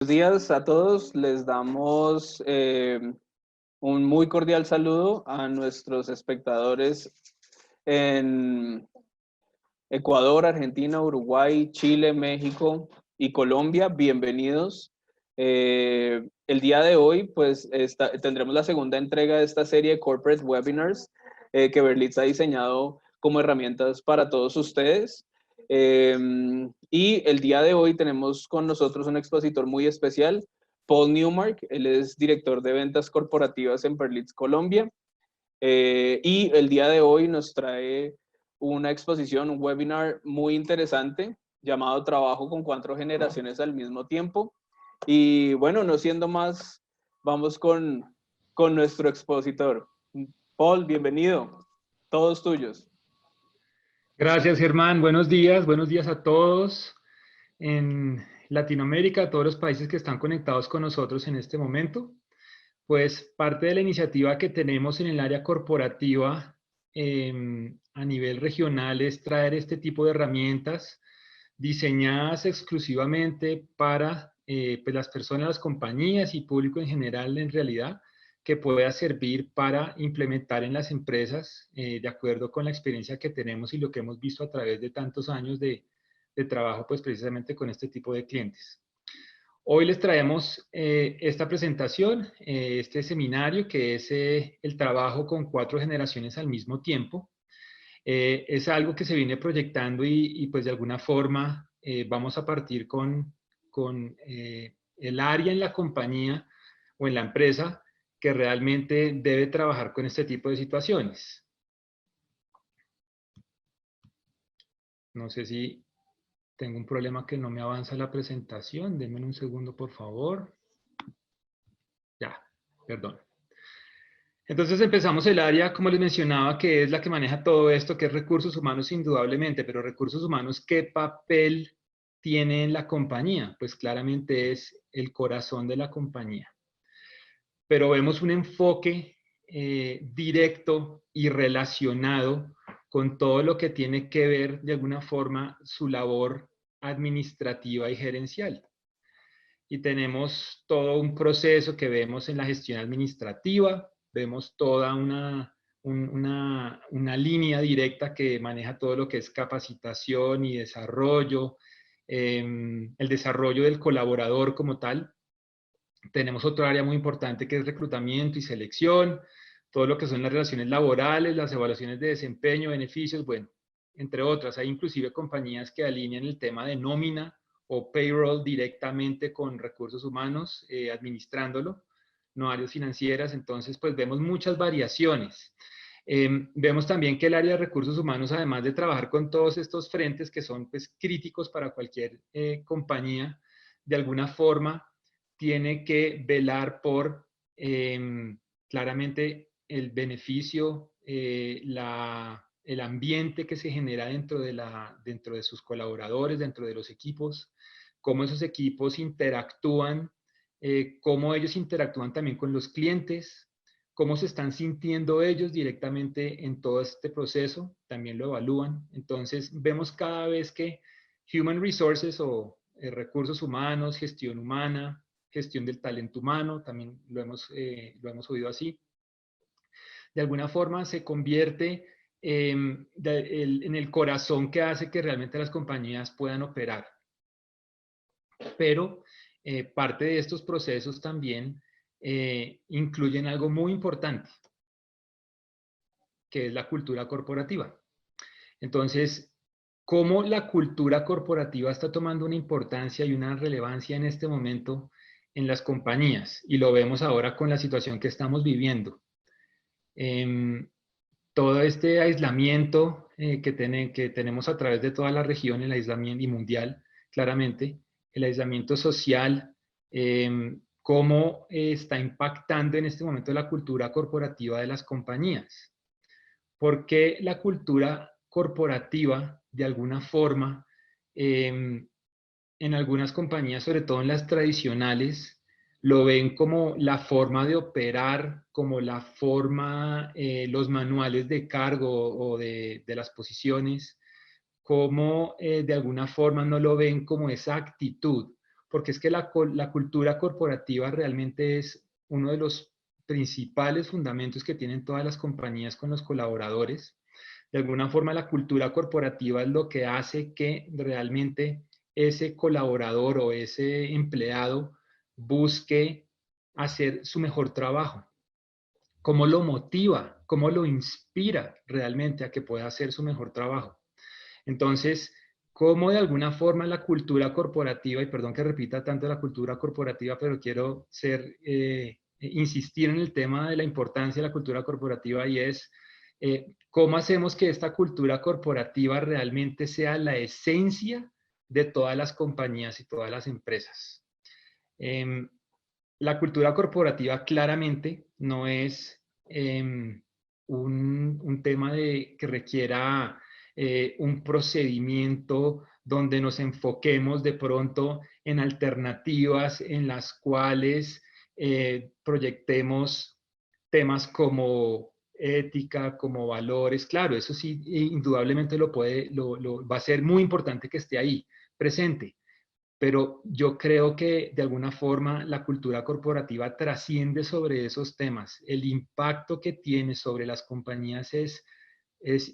Buenos días a todos, les damos un muy cordial saludo a nuestros espectadores en Ecuador, Argentina, Uruguay, Chile, México y Colombia. Bienvenidos. El día de hoy pues tendremos la segunda entrega de esta serie de Corporate Webinars que Berlitz ha diseñado como herramientas para todos ustedes. Y el día de hoy tenemos con nosotros un expositor muy especial, Paul Newmark. Él es director de ventas corporativas en Berlitz, Colombia. Y el día de hoy nos trae una exposición, un webinar muy interesante llamado Trabajo con 4 generaciones al mismo tiempo. Y bueno, no siendo más, vamos con nuestro expositor. Paul, bienvenido. Todos tuyos. Gracias, Germán. Buenos días a todos en Latinoamérica, a todos los países que están conectados con nosotros en este momento. Pues parte de la iniciativa que tenemos en el área corporativa a nivel regional es traer este tipo de herramientas diseñadas exclusivamente para pues las personas, las compañías y público en general en realidad, que pueda servir para implementar en las empresas de acuerdo con la experiencia que tenemos y lo que hemos visto a través de tantos años de trabajo pues precisamente con este tipo de clientes. Hoy les traemos esta presentación, este seminario que es el trabajo con 4 generaciones al mismo tiempo. Es algo que se viene proyectando y pues de alguna forma vamos a partir con el área en la compañía o en la empresa que realmente debe trabajar con este tipo de situaciones. No sé si tengo un problema que no me avanza la presentación. Denme un segundo, por favor. Ya, perdón. Entonces empezamos el área, como les mencionaba, que es la que maneja todo esto, que es recursos humanos indudablemente, pero recursos humanos, ¿qué papel tiene en la compañía? Pues claramente es el corazón de la compañía. Pero vemos un enfoque directo y relacionado con todo lo que tiene que ver de alguna forma su labor administrativa y gerencial. Y tenemos todo un proceso que vemos en la gestión administrativa, vemos toda una línea directa que maneja todo lo que es capacitación y desarrollo, el desarrollo del colaborador como tal. Tenemos otro área muy importante que es reclutamiento y selección, todo lo que son las relaciones laborales, las evaluaciones de desempeño, beneficios, bueno, entre otras. Hay inclusive compañías que alinean el tema de nómina o payroll directamente con recursos humanos, administrándolo, no áreas financieras. Entonces, pues vemos muchas variaciones. Vemos también que el área de recursos humanos, además de trabajar con todos estos frentes que son pues críticos para cualquier compañía, de alguna forma tiene que velar por claramente el beneficio, el ambiente que se genera dentro de sus colaboradores, dentro de los equipos, cómo esos equipos interactúan, cómo ellos interactúan también con los clientes, cómo se están sintiendo ellos directamente en todo este proceso, también lo evalúan. Entonces, vemos cada vez que Human Resources o recursos humanos, gestión humana, gestión del talento humano, también lo hemos oído así, de alguna forma se convierte en el corazón que hace que realmente las compañías puedan operar. Pero parte de estos procesos también incluyen algo muy importante, que es la cultura corporativa. Entonces, ¿cómo la cultura corporativa está tomando una importancia y una relevancia en este momento en las compañías? Y lo vemos ahora con la situación que estamos viviendo. Todo este aislamiento que tenemos a través de toda la región, el aislamiento y mundial, claramente, el aislamiento social, cómo está impactando en este momento la cultura corporativa de las compañías. Porque la cultura corporativa, de alguna forma, en algunas compañías, sobre todo en las tradicionales, lo ven como la forma de operar, como la forma, los manuales de cargo o de las posiciones, como de alguna forma no lo ven como esa actitud porque es que la cultura corporativa realmente es uno de los principales fundamentos que tienen todas las compañías con los colaboradores. De alguna forma, la cultura corporativa es lo que hace que realmente ese colaborador o ese empleado busque hacer su mejor trabajo. ¿Cómo lo motiva? ¿Cómo lo inspira realmente a que pueda hacer su mejor trabajo? Entonces, ¿cómo de alguna forma la cultura corporativa, y perdón que repita tanto la cultura corporativa, pero quiero insistir en el tema de la importancia de la cultura corporativa, y es cómo hacemos que esta cultura corporativa realmente sea la esencia de todas las compañías y todas las empresas? La cultura corporativa claramente no es un tema que requiera un procedimiento donde nos enfoquemos de pronto en alternativas en las cuales proyectemos temas como ética, como valores. Claro, eso sí, indudablemente va a ser muy importante que esté ahí presente. Pero yo creo que de alguna forma la cultura corporativa trasciende sobre esos temas. El impacto que tiene sobre las compañías es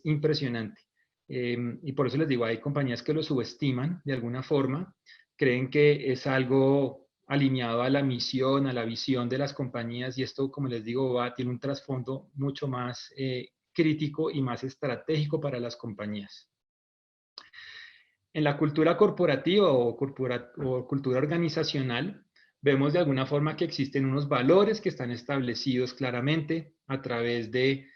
impresionante. Y por eso les digo, hay compañías que lo subestiman de alguna forma, creen que es algo alineado a la misión, a la visión de las compañías, y esto, como les digo, tiene un trasfondo mucho más crítico y más estratégico para las compañías. En la cultura corporativa o cultura organizacional, vemos de alguna forma que existen unos valores que están establecidos claramente a través de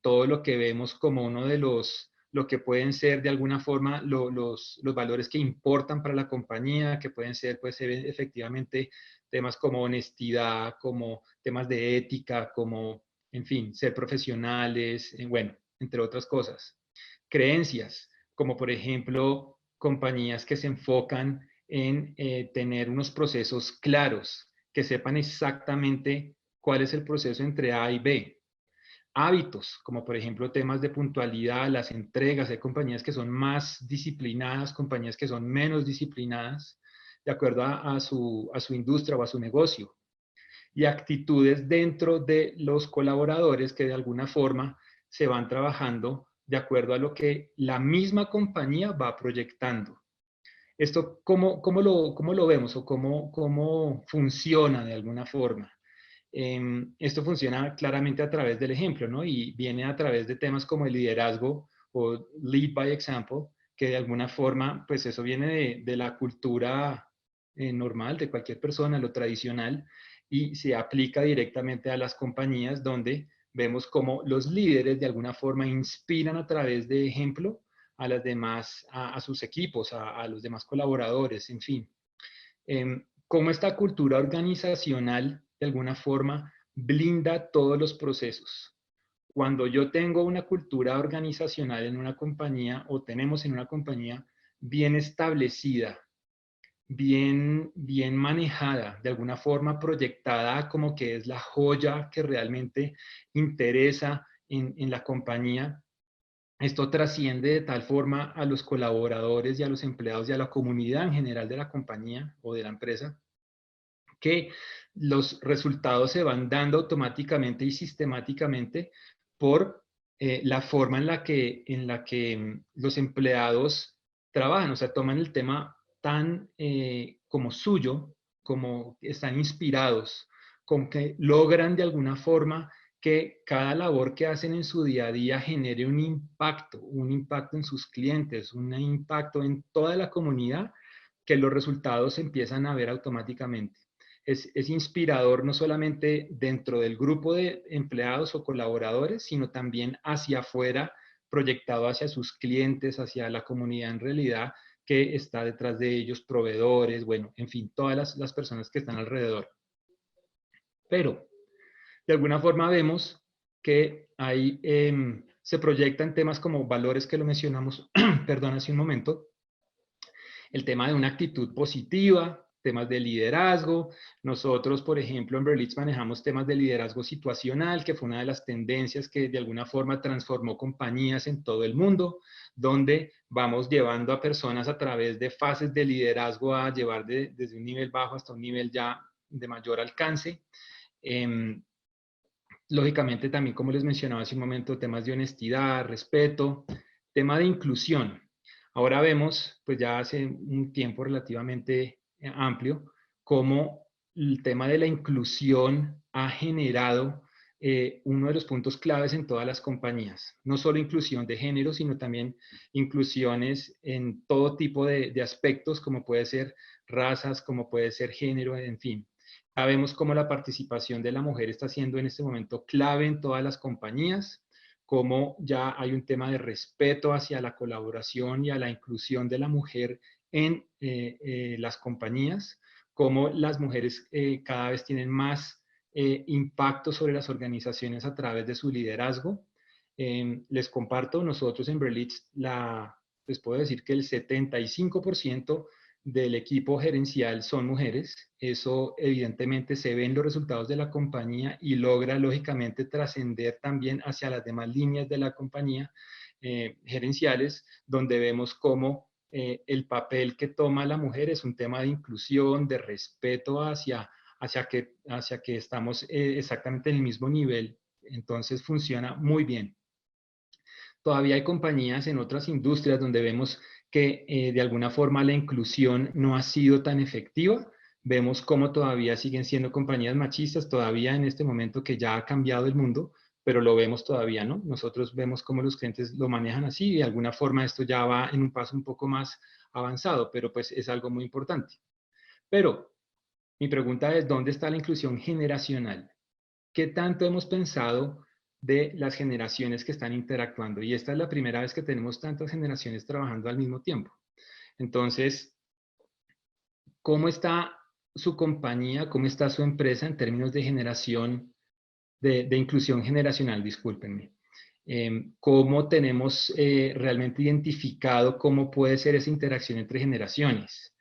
todo lo que vemos como uno de lo que pueden ser de alguna forma los valores que importan para la compañía, que pueden ser efectivamente temas como honestidad, como temas de ética, como, en fin, ser profesionales, bueno, entre otras cosas. Creencias, como por ejemplo compañías que se enfocan en tener unos procesos claros, que sepan exactamente cuál es el proceso entre A y B. Hábitos, como por ejemplo temas de puntualidad, las entregas. Hay compañías que son más disciplinadas, compañías que son menos disciplinadas, de acuerdo a su industria o a su negocio. Y actitudes dentro de los colaboradores que de alguna forma se van trabajando de acuerdo a lo que la misma compañía va proyectando. ¿Esto cómo lo vemos o cómo funciona de alguna forma? Esto funciona claramente a través del ejemplo, ¿no? Y viene a través de temas como el liderazgo o lead by example, que de alguna forma, pues eso viene de la cultura normal de cualquier persona, lo tradicional, y se aplica directamente a las compañías donde vemos cómo los líderes de alguna forma inspiran a través de ejemplo a las demás, a sus equipos, a los demás colaboradores, en fin. Cómo esta cultura organizacional de alguna forma blinda todos los procesos. Cuando yo tengo una cultura organizacional en una compañía o tenemos en una compañía bien establecida, bien manejada, de alguna forma proyectada como que es la joya que realmente interesa en la compañía, esto trasciende de tal forma a los colaboradores y a los empleados y a la comunidad en general de la compañía o de la empresa, que los resultados se van dando automáticamente y sistemáticamente por la forma en la que los empleados trabajan, o sea, toman el tema tan como suyo, como están inspirados, con que logran de alguna forma que cada labor que hacen en su día a día genere un impacto en sus clientes, un impacto en toda la comunidad, que los resultados se empiezan a ver automáticamente. Es inspirador no solamente dentro del grupo de empleados o colaboradores, sino también hacia afuera, proyectado hacia sus clientes, hacia la comunidad en realidad que está detrás de ellos, proveedores, bueno, en fin, todas las personas que están alrededor. Pero, de alguna forma vemos que ahí se proyectan temas como valores que lo mencionamos, perdón, hace un momento, el tema de una actitud positiva, temas de liderazgo. Nosotros, por ejemplo, en Berlitz manejamos temas de liderazgo situacional, que fue una de las tendencias que de alguna forma transformó compañías en todo el mundo, donde vamos llevando a personas a través de fases de liderazgo a llevar desde un nivel bajo hasta un nivel ya de mayor alcance. Lógicamente también, como les mencionaba hace un momento, temas de honestidad, respeto, tema de inclusión. Ahora vemos, pues ya hace un tiempo relativamente amplio, cómo el tema de la inclusión ha generado uno de los puntos claves en todas las compañías. No solo inclusión de género, sino también inclusiones en todo tipo de aspectos, como puede ser razas, como puede ser género, en fin. Sabemos cómo la participación de la mujer está siendo en este momento clave en todas las compañías, cómo ya hay un tema de respeto hacia la colaboración y a la inclusión de la mujer en las compañías, cómo las mujeres cada vez tienen más impacto sobre las organizaciones a través de su liderazgo. Les comparto, nosotros en Berlitz, les puedo decir que el 75% del equipo gerencial son mujeres. Eso evidentemente se ve en los resultados de la compañía y logra lógicamente trascender también hacia las demás líneas de la compañía gerenciales, donde vemos cómo el papel que toma la mujer es un tema de inclusión, de respeto hacia que estamos exactamente en el mismo nivel. Entonces funciona muy bien. Todavía hay compañías en otras industrias donde vemos que de alguna forma la inclusión no ha sido tan efectiva. Vemos cómo todavía siguen siendo compañías machistas, todavía en este momento que ya ha cambiado el mundo, pero lo vemos todavía, ¿no? Nosotros vemos cómo los clientes lo manejan así y de alguna forma esto ya va en un paso un poco más avanzado, pero pues es algo muy importante. Pero mi pregunta es, ¿dónde está la inclusión generacional? ¿Qué tanto hemos pensado de las generaciones que están interactuando? Y esta es la primera vez que tenemos tantas generaciones trabajando al mismo tiempo. Entonces, ¿cómo está su compañía, cómo está su empresa en términos de generación, de inclusión generacional? Discúlpenme. ¿Cómo tenemos realmente identificado cómo puede ser esa interacción entre generaciones?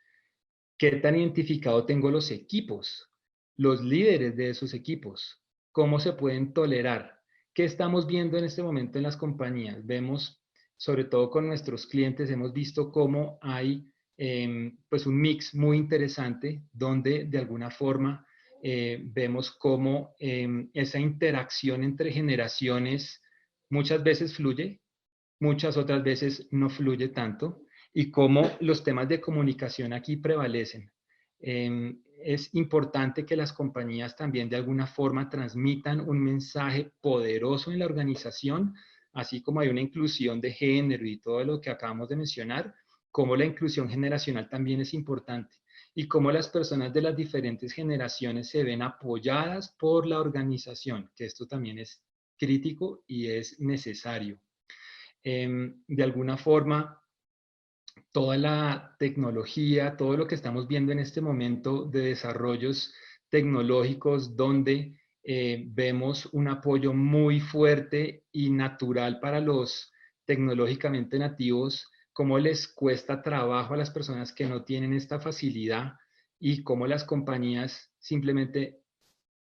¿Qué tan identificado tengo los equipos, los líderes de esos equipos? ¿Cómo se pueden tolerar? ¿Qué estamos viendo en este momento en las compañías? Vemos, sobre todo con nuestros clientes, hemos visto cómo hay pues un mix muy interesante donde de alguna forma vemos cómo esa interacción entre generaciones muchas veces fluye, muchas otras veces no fluye tanto y cómo los temas de comunicación aquí prevalecen. Es importante que las compañías también de alguna forma transmitan un mensaje poderoso en la organización, así como hay una inclusión de género y todo lo que acabamos de mencionar, cómo la inclusión generacional también es importante y cómo las personas de las diferentes generaciones se ven apoyadas por la organización, que esto también es crítico y es necesario. De alguna forma, toda la tecnología, todo lo que estamos viendo en este momento de desarrollos tecnológicos donde vemos un apoyo muy fuerte y natural para los tecnológicamente nativos, cómo les cuesta trabajo a las personas que no tienen esta facilidad y cómo las compañías simplemente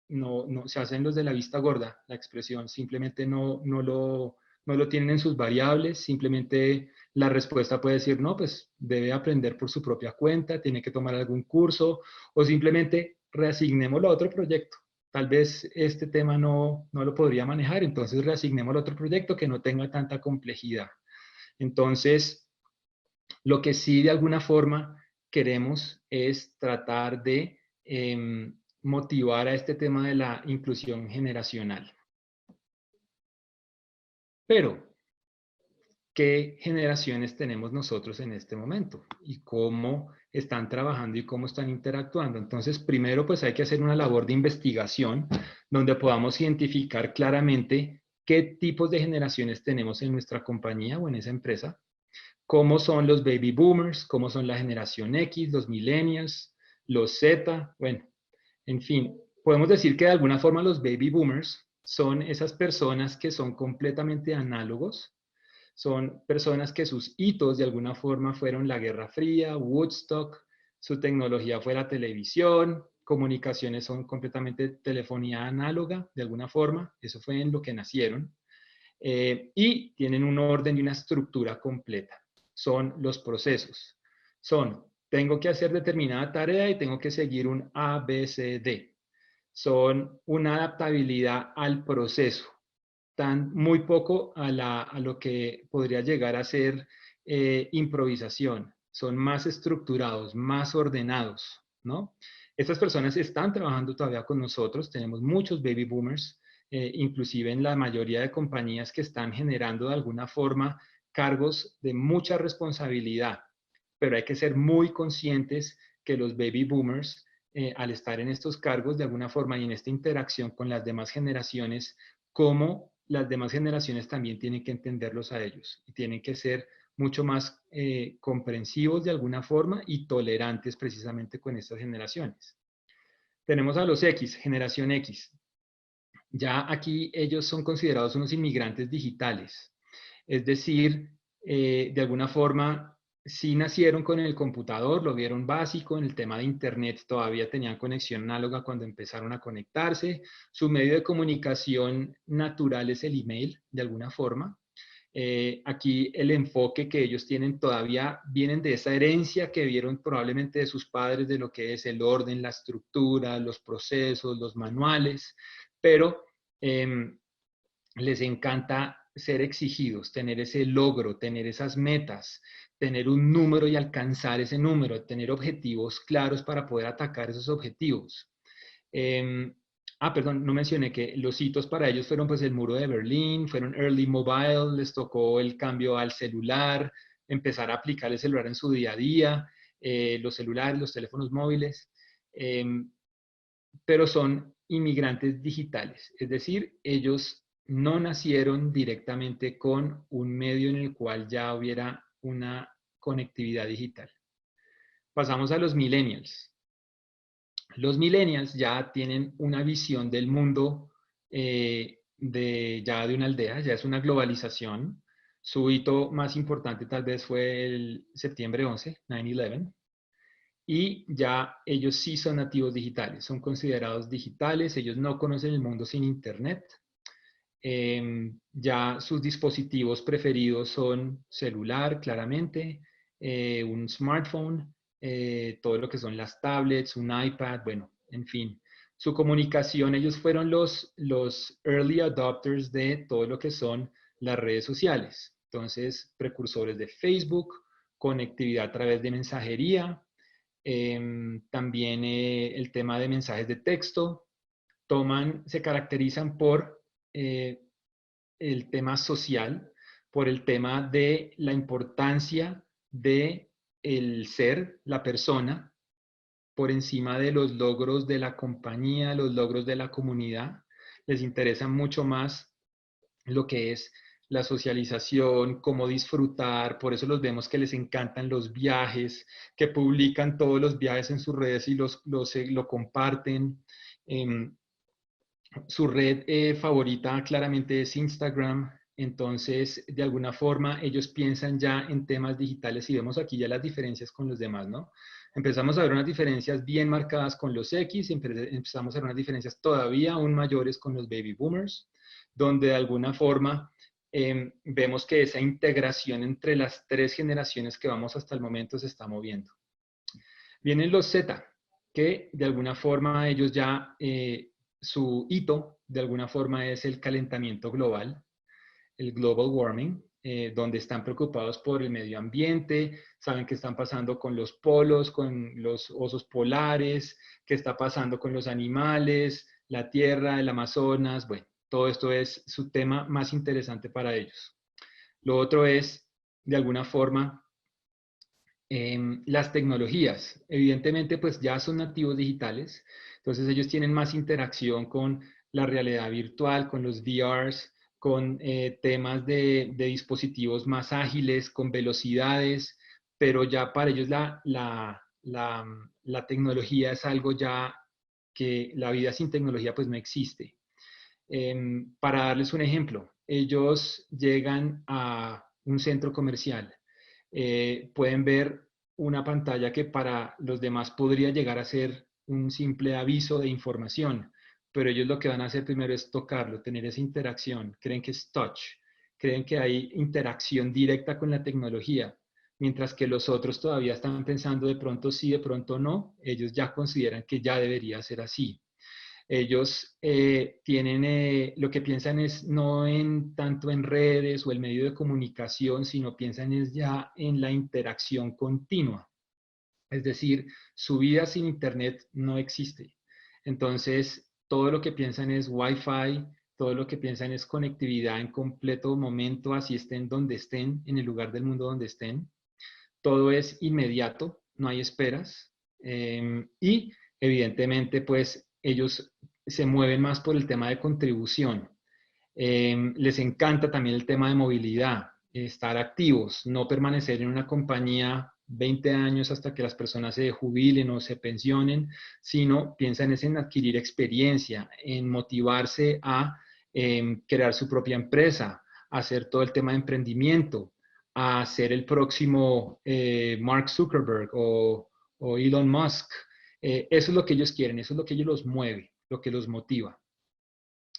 no se hacen los de la vista gorda, la expresión, simplemente no lo tienen en sus variables, simplemente la respuesta puede decir, no, pues debe aprender por su propia cuenta, tiene que tomar algún curso o simplemente reasignémoslo a otro proyecto. Tal vez este tema no lo podría manejar, entonces reasignémoslo a otro proyecto que no tenga tanta complejidad. Entonces, lo que sí de alguna forma queremos es tratar de motivar a este tema de la inclusión generacional. Pero, ¿qué generaciones tenemos nosotros en este momento? Y cómo están trabajando y cómo están interactuando. Entonces, primero, pues hay que hacer una labor de investigación donde podamos identificar claramente qué tipos de generaciones tenemos en nuestra compañía o en esa empresa, cómo son los baby boomers, cómo son la generación X, los millennials, los Z, bueno, en fin, podemos decir que de alguna forma los baby boomers son esas personas que son completamente análogos, son personas que sus hitos de alguna forma fueron la Guerra Fría, Woodstock, su tecnología fue la televisión, comunicaciones son completamente telefonía análoga, de alguna forma, eso fue en lo que nacieron, y tienen un orden y una estructura completa. Son los procesos. Tengo que hacer determinada tarea y tengo que seguir un A, B, C, D. Son una adaptabilidad al proceso, muy poco a lo que podría llegar a ser improvisación. Son más estructurados, más ordenados, ¿no? Estas personas están trabajando todavía con nosotros, tenemos muchos baby boomers, inclusive en la mayoría de compañías que están generando de alguna forma cargos de mucha responsabilidad, pero hay que ser muy conscientes que los baby boomers, al estar en estos cargos de alguna forma y en esta interacción con las demás generaciones, como las demás generaciones también tienen que entenderlos a ellos y tienen que ser mucho más comprensivos de alguna forma y tolerantes precisamente con estas generaciones. Tenemos a los X, generación X. Ya aquí ellos son considerados unos inmigrantes digitales. Es decir, de alguna forma, sí nacieron con el computador, lo vieron básico, en el tema de internet todavía tenían conexión análoga cuando empezaron a conectarse. Su medio de comunicación natural es el email, de alguna forma. Aquí el enfoque que ellos tienen todavía vienen de esa herencia que vieron probablemente de sus padres, de lo que es el orden, la estructura, los procesos, los manuales, pero les encanta ser exigidos, tener ese logro, tener esas metas, tener un número y alcanzar ese número, tener objetivos claros para poder atacar esos objetivos. Perdón, no mencioné que los hitos para ellos fueron pues el muro de Berlín, fueron early mobile, les tocó el cambio al celular, empezar a aplicar el celular en su día a día, los celulares, los teléfonos móviles, pero son inmigrantes digitales, es decir, ellos no nacieron directamente con un medio en el cual ya hubiera una conectividad digital. Pasamos a los millennials. Los millennials ya tienen una visión del mundo ya de una aldea, ya es una globalización. Su hito más importante tal vez fue el septiembre 11, 9/11, y ya ellos sí son nativos digitales, son considerados digitales, ellos no conocen el mundo sin internet. Ya sus dispositivos preferidos son celular, claramente, un smartphone, todo lo que son las tablets, un iPad, bueno, en fin. Su comunicación, ellos fueron los early adopters de todo lo que son las redes sociales. Entonces, precursores de Facebook, conectividad a través de mensajería, también el tema de mensajes de texto, se caracterizan por el tema social, por el tema de la importancia de el ser, la persona, por encima de los logros de la compañía, los logros de la comunidad. Les interesa mucho más lo que es la socialización, cómo disfrutar, por eso los vemos que les encantan los viajes, que publican todos los viajes en sus redes y lo comparten. Su red favorita claramente es Instagram, entonces de alguna forma ellos piensan ya en temas digitales y vemos aquí ya las diferencias con los demás, ¿no? Empezamos a ver unas diferencias bien marcadas con los X, empezamos a ver unas diferencias todavía aún mayores con los baby boomers, donde de alguna forma vemos que esa integración entre las tres generaciones que vamos hasta el momento se está moviendo. Vienen los Z, que de alguna forma ellos ya su hito de alguna forma es el calentamiento global, el global warming, donde están preocupados por el medio ambiente, saben qué están pasando con los polos, con los osos polares, qué está pasando con los animales, la tierra, el Amazonas, bueno, todo esto es su tema más interesante para ellos. Lo otro es, de alguna forma, las tecnologías. Evidentemente, pues ya son nativos digitales, entonces ellos tienen más interacción con la realidad virtual, con los VRs, con temas de dispositivos más ágiles, con velocidades, pero ya para ellos la tecnología es algo ya que la vida sin tecnología pues no existe. Para darles un ejemplo, ellos llegan a un centro comercial, pueden ver una pantalla que para los demás podría llegar a ser un simple aviso de información, pero ellos lo que van a hacer primero es tocarlo, tener esa interacción, creen que es touch, creen que hay interacción directa con la tecnología, mientras que los otros todavía están pensando de pronto sí, de pronto no, ellos ya consideran que ya debería ser así. Ellos lo que piensan es no en tanto en redes o el medio de comunicación, sino piensan es ya en la interacción continua. Es decir, su vida sin Internet no existe. Entonces, todo lo que piensan es Wi-Fi, todo lo que piensan es conectividad en completo momento, así estén donde estén, en el lugar del mundo donde estén. Todo es inmediato, no hay esperas. Y evidentemente, pues ellos se mueven más por el tema de contribución. Les encanta también el tema de movilidad, estar activos, no permanecer en una compañía 20 años hasta que las personas se jubilen o se pensionen, sino piensan en adquirir experiencia, en motivarse a crear su propia empresa, hacer todo el tema de emprendimiento, a ser el próximo Mark Zuckerberg o Elon Musk. Eso es lo que ellos quieren, eso es lo que ellos los mueve, lo que los motiva.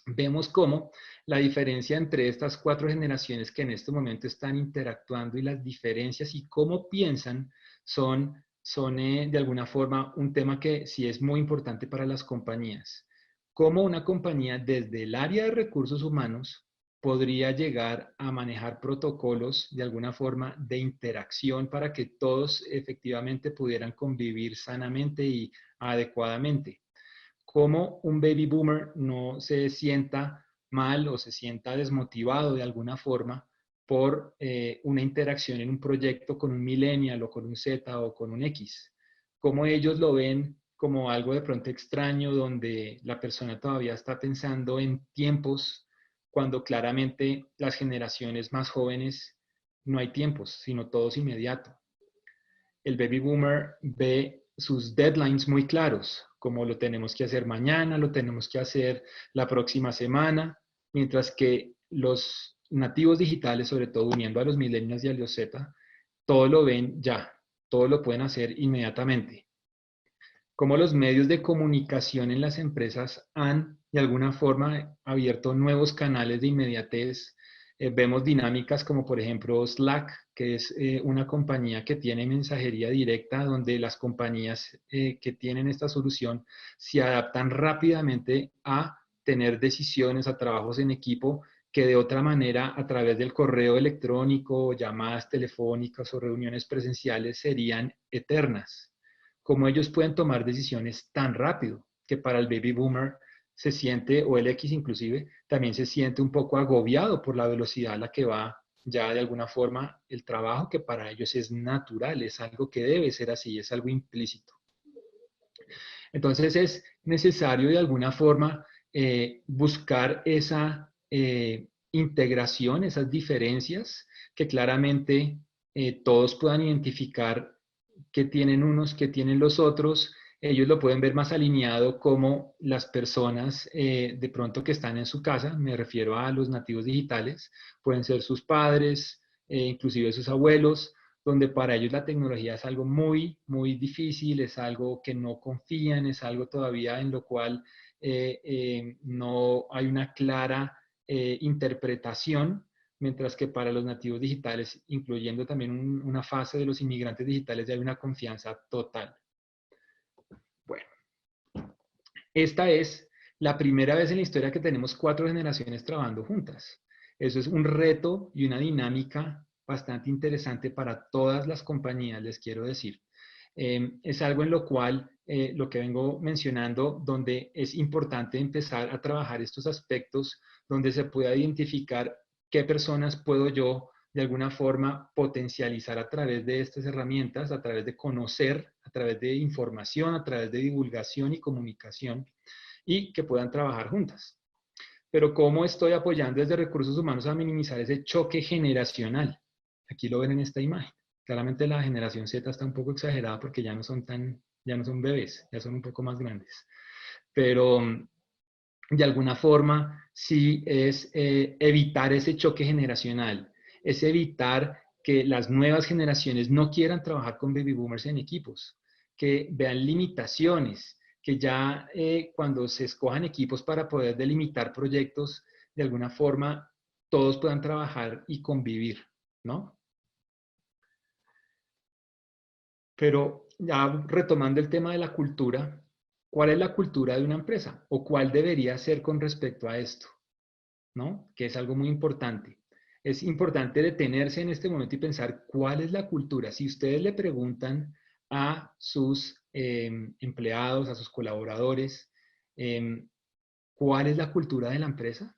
Vemos cómo la diferencia entre estas 4 generaciones que en este momento están interactuando y las diferencias y cómo piensan son de alguna forma un tema que sí es muy importante para las compañías. Cómo una compañía desde el área de recursos humanos podría llegar a manejar protocolos de alguna forma de interacción para que todos efectivamente pudieran convivir sanamente y adecuadamente. Cómo un baby boomer no se sienta mal o se sienta desmotivado de alguna forma por una interacción en un proyecto con un millennial o con un Z o con un X. Cómo ellos lo ven como algo de pronto extraño donde la persona todavía está pensando en tiempos cuando claramente las generaciones más jóvenes no hay tiempos, sino todo es inmediato. El baby boomer ve sus deadlines muy claros, como lo tenemos que hacer mañana, lo tenemos que hacer la próxima semana, mientras que los nativos digitales, sobre todo uniendo a los millennials y a los Z, todo lo ven ya, todo lo pueden hacer inmediatamente. Cómo los medios de comunicación en las empresas han, de alguna forma, abierto nuevos canales de inmediatez. Vemos dinámicas como, por ejemplo, Slack, que es una compañía que tiene mensajería directa, donde las compañías que tienen esta solución se adaptan rápidamente a tener decisiones, a trabajos en equipo, que de otra manera, a través del correo electrónico, llamadas telefónicas o reuniones presenciales, serían eternas. Cómo ellos pueden tomar decisiones tan rápido que para el baby boomer se siente, o el X inclusive, también se siente un poco agobiado por la velocidad a la que va ya de alguna forma el trabajo, que para ellos es natural, es algo que debe ser así, es algo implícito. Entonces es necesario de alguna forma buscar esa integración, esas diferencias que claramente todos puedan identificar que tienen unos, que tienen los otros. Ellos lo pueden ver más alineado como las personas de pronto que están en su casa, me refiero a los nativos digitales, pueden ser sus padres, inclusive sus abuelos, donde para ellos la tecnología es algo muy, muy difícil, es algo que no confían, es algo todavía en lo cual no hay una clara interpretación, mientras que para los nativos digitales, incluyendo también una fase de los inmigrantes digitales, ya hay una confianza total. Bueno, esta es la primera vez en la historia que tenemos 4 generaciones trabajando juntas. Eso es un reto y una dinámica bastante interesante para todas las compañías, les quiero decir. Es algo en lo cual, lo que vengo mencionando, donde es importante empezar a trabajar estos aspectos, donde se pueda identificar qué personas puedo yo de alguna forma potencializar a través de estas herramientas, a través de conocer, a través de información, a través de divulgación y comunicación, y que puedan trabajar juntas. Pero ¿cómo estoy apoyando desde recursos humanos a minimizar ese choque generacional? Aquí lo ven en esta imagen. Claramente la generación Z está un poco exagerada porque ya no son bebés, ya son un poco más grandes. Pero de alguna forma sí es evitar ese choque generacional, es evitar que las nuevas generaciones no quieran trabajar con baby boomers en equipos, que vean limitaciones, que ya cuando se escojan equipos para poder delimitar proyectos, de alguna forma todos puedan trabajar y convivir, ¿no? Pero ya retomando el tema de la cultura, ¿cuál es la cultura de una empresa? ¿O cuál debería ser con respecto a esto? ¿No? Que es algo muy importante. Es importante detenerse en este momento y pensar cuál es la cultura. Si ustedes le preguntan a sus empleados, a sus colaboradores, ¿cuál es la cultura de la empresa?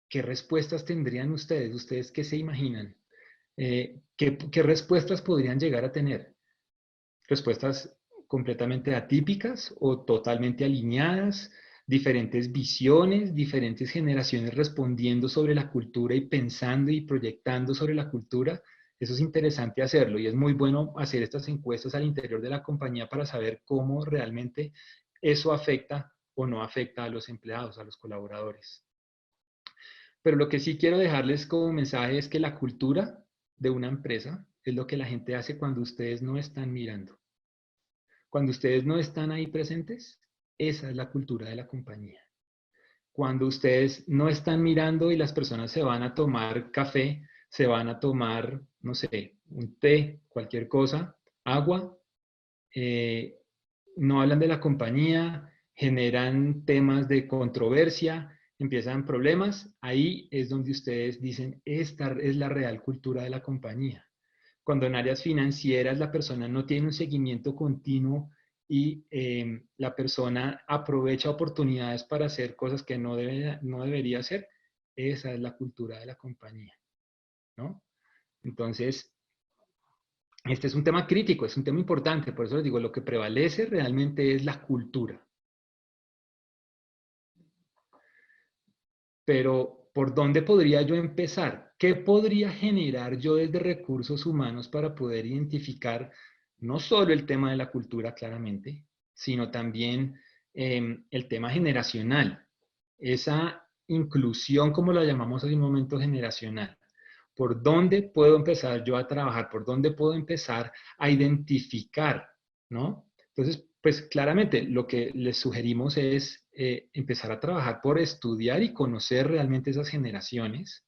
¿Qué respuestas tendrían ustedes? ¿Ustedes qué se imaginan? ¿Qué respuestas podrían llegar a tener? ¿Respuestas completamente atípicas o totalmente alineadas? Diferentes visiones, diferentes generaciones respondiendo sobre la cultura y pensando y proyectando sobre la cultura. Eso es interesante hacerlo y es muy bueno hacer estas encuestas al interior de la compañía para saber cómo realmente eso afecta o no afecta a los empleados, a los colaboradores. Pero lo que sí quiero dejarles como mensaje es que la cultura de una empresa es lo que la gente hace cuando ustedes no están mirando. Cuando ustedes no están ahí presentes, esa es la cultura de la compañía. Cuando ustedes no están mirando y las personas se van a tomar café, se van a tomar, no sé, un té, cualquier cosa, agua, no hablan de la compañía, generan temas de controversia, empiezan problemas, ahí es donde ustedes dicen, esta es la real cultura de la compañía. Cuando en áreas financieras la persona no tiene un seguimiento continuo y la persona aprovecha oportunidades para hacer cosas que no debería hacer, esa es la cultura de la compañía, ¿no? Entonces, este es un tema crítico, es un tema importante, por eso les digo, lo que prevalece realmente es la cultura. Pero, ¿por dónde podría yo empezar? ¿Qué podría generar yo desde recursos humanos para poder identificar no solo el tema de la cultura claramente, sino también el tema generacional? Esa inclusión, como la llamamos hace un momento, generacional. ¿Por dónde puedo empezar yo a trabajar? ¿Por dónde puedo empezar a identificar? ¿No? Entonces, pues claramente lo que les sugerimos es empezar a trabajar por estudiar y conocer realmente esas generaciones.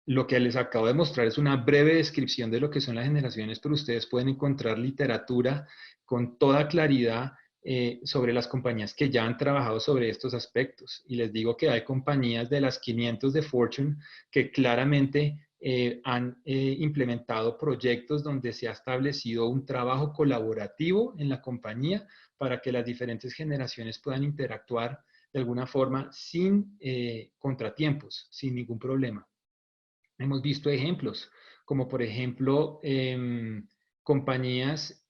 Lo que les acabo de mostrar es una breve descripción de lo que son las generaciones, pero ustedes pueden encontrar literatura con toda claridad sobre las compañías que ya han trabajado sobre estos aspectos. Y les digo que hay compañías de las 500 de Fortune que claramente han implementado proyectos donde se ha establecido un trabajo colaborativo en la compañía para que las diferentes generaciones puedan interactuar de alguna forma sin contratiempos, sin ningún problema. Hemos visto ejemplos, como por ejemplo compañías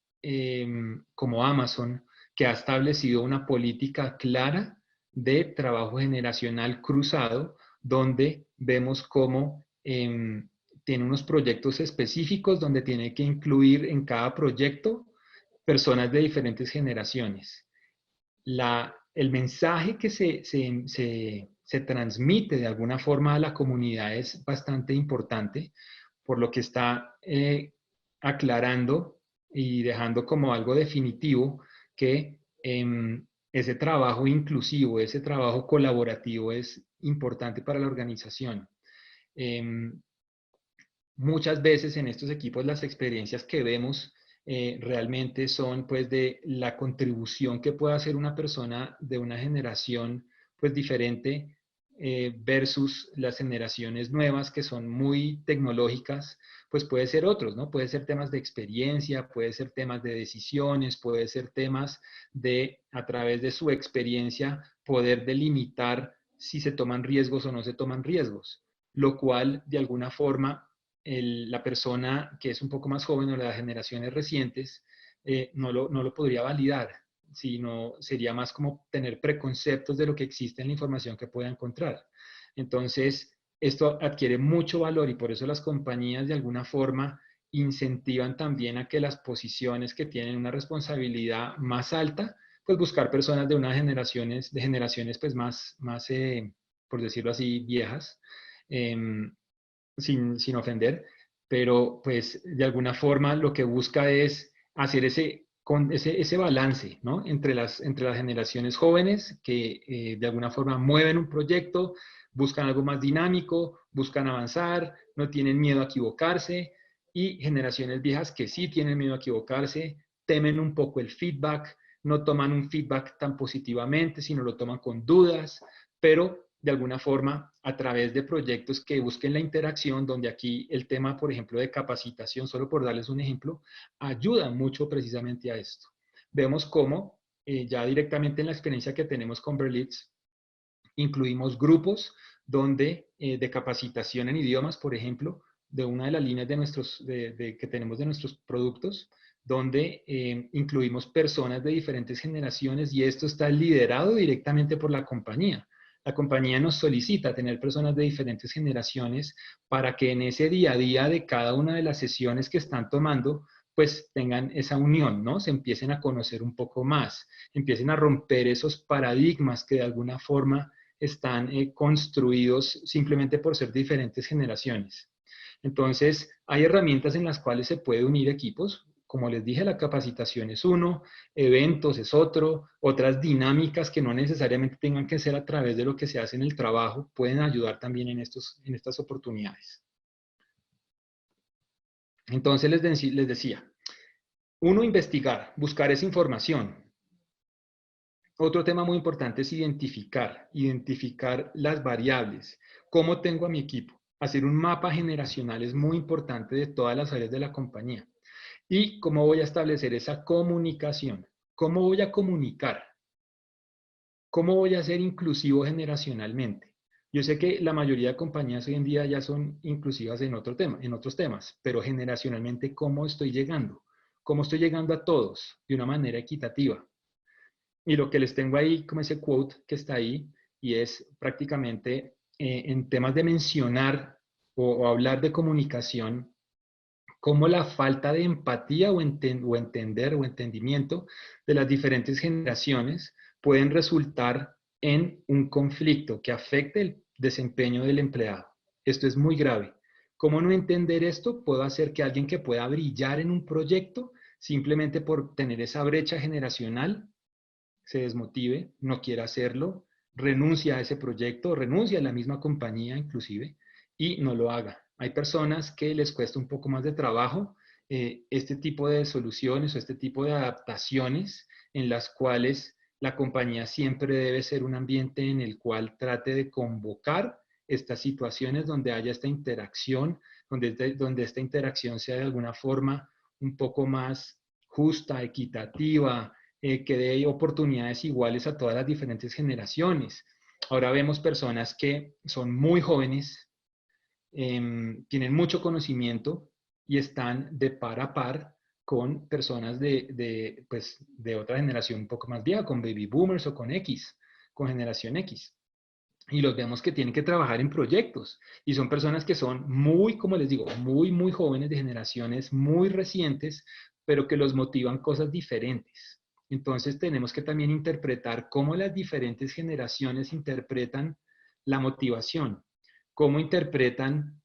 como Amazon, que ha establecido una política clara de trabajo generacional cruzado, donde vemos cómo tiene unos proyectos específicos donde tiene que incluir en cada proyecto personas de diferentes generaciones. El mensaje que se transmite de alguna forma a la comunidad es bastante importante, por lo que está aclarando y dejando como algo definitivo que ese trabajo inclusivo, ese trabajo colaborativo es importante para la organización. Muchas veces en estos equipos las experiencias que vemos realmente son pues de la contribución que puede hacer una persona de una generación pues diferente versus las generaciones nuevas que son muy tecnológicas, pues puede ser otros, ¿no? Puede ser temas de experiencia, puede ser temas de decisiones, puede ser temas de, a través de su experiencia, poder delimitar si se toman riesgos o no se toman riesgos, lo cual de alguna forma la persona que es un poco más joven o las generaciones recientes no lo podría validar, sino sería más como tener preconceptos de lo que existe en la información que pueda encontrar. Entonces, esto adquiere mucho valor y por eso las compañías de alguna forma incentivan también a que las posiciones que tienen una responsabilidad más alta, pues buscar personas de unas generaciones pues más por decirlo así, viejas, sin ofender, pero pues de alguna forma lo que busca es hacer ese balance, ¿no? Entre las generaciones jóvenes que de alguna forma mueven un proyecto, buscan algo más dinámico, buscan avanzar, no tienen miedo a equivocarse, y generaciones viejas que sí tienen miedo a equivocarse, temen un poco el feedback, no toman un feedback tan positivamente, sino lo toman con dudas, pero de alguna forma a través de proyectos que busquen la interacción, donde aquí el tema, por ejemplo, de capacitación, solo por darles un ejemplo, ayuda mucho precisamente a esto. Vemos cómo ya directamente en la experiencia que tenemos con Berlitz, incluimos grupos donde de capacitación en idiomas, por ejemplo, de una de las líneas que tenemos de nuestros productos, donde incluimos personas de diferentes generaciones, y esto está liderado directamente por la compañía. La compañía nos solicita tener personas de diferentes generaciones para que en ese día a día de cada una de las sesiones que están tomando, pues tengan esa unión, ¿no? Se empiecen a conocer un poco más, empiecen a romper esos paradigmas que de alguna forma están construidos simplemente por ser diferentes generaciones. Entonces, hay herramientas en las cuales se puede unir equipos. Como les dije, la capacitación es uno, eventos es otro, otras dinámicas que no necesariamente tengan que ser a través de lo que se hace en el trabajo, pueden ayudar también en estas oportunidades. Entonces, les decía, uno, investigar, buscar esa información. Otro tema muy importante es identificar las variables. ¿Cómo tengo a mi equipo? Hacer un mapa generacional es muy importante de todas las áreas de la compañía. ¿Y cómo voy a establecer esa comunicación? ¿Cómo voy a comunicar? ¿Cómo voy a ser inclusivo generacionalmente? Yo sé que la mayoría de compañías hoy en día ya son inclusivas en otros temas, pero generacionalmente, ¿cómo estoy llegando? ¿Cómo estoy llegando a todos de una manera equitativa? Y lo que les tengo ahí, como ese quote que está ahí, y es prácticamente en temas de mencionar o hablar de comunicación, cómo la falta de empatía o entender o entendimiento de las diferentes generaciones pueden resultar en un conflicto que afecte el desempeño del empleado. Esto es muy grave. ¿Cómo no entender esto? Puede hacer que alguien que pueda brillar en un proyecto simplemente por tener esa brecha generacional se desmotive, no quiera hacerlo, renuncia a ese proyecto, renuncia a la misma compañía inclusive, y no lo haga. Hay personas que les cuesta un poco más de trabajo este tipo de soluciones o este tipo de adaptaciones en las cuales la compañía siempre debe ser un ambiente en el cual trate de convocar estas situaciones donde haya esta interacción, donde esta interacción sea de alguna forma un poco más justa, equitativa, que dé oportunidades iguales a todas las diferentes generaciones. Ahora vemos personas que son muy jóvenes, tienen mucho conocimiento y están de par a par con personas de otra generación un poco más vieja, con baby boomers o con generación X. Y los vemos que tienen que trabajar en proyectos. Y son personas que son muy, como les digo, muy jóvenes, de generaciones muy recientes, pero que los motivan cosas diferentes. Entonces tenemos que también interpretar cómo las diferentes generaciones interpretan la motivación, cómo interpretan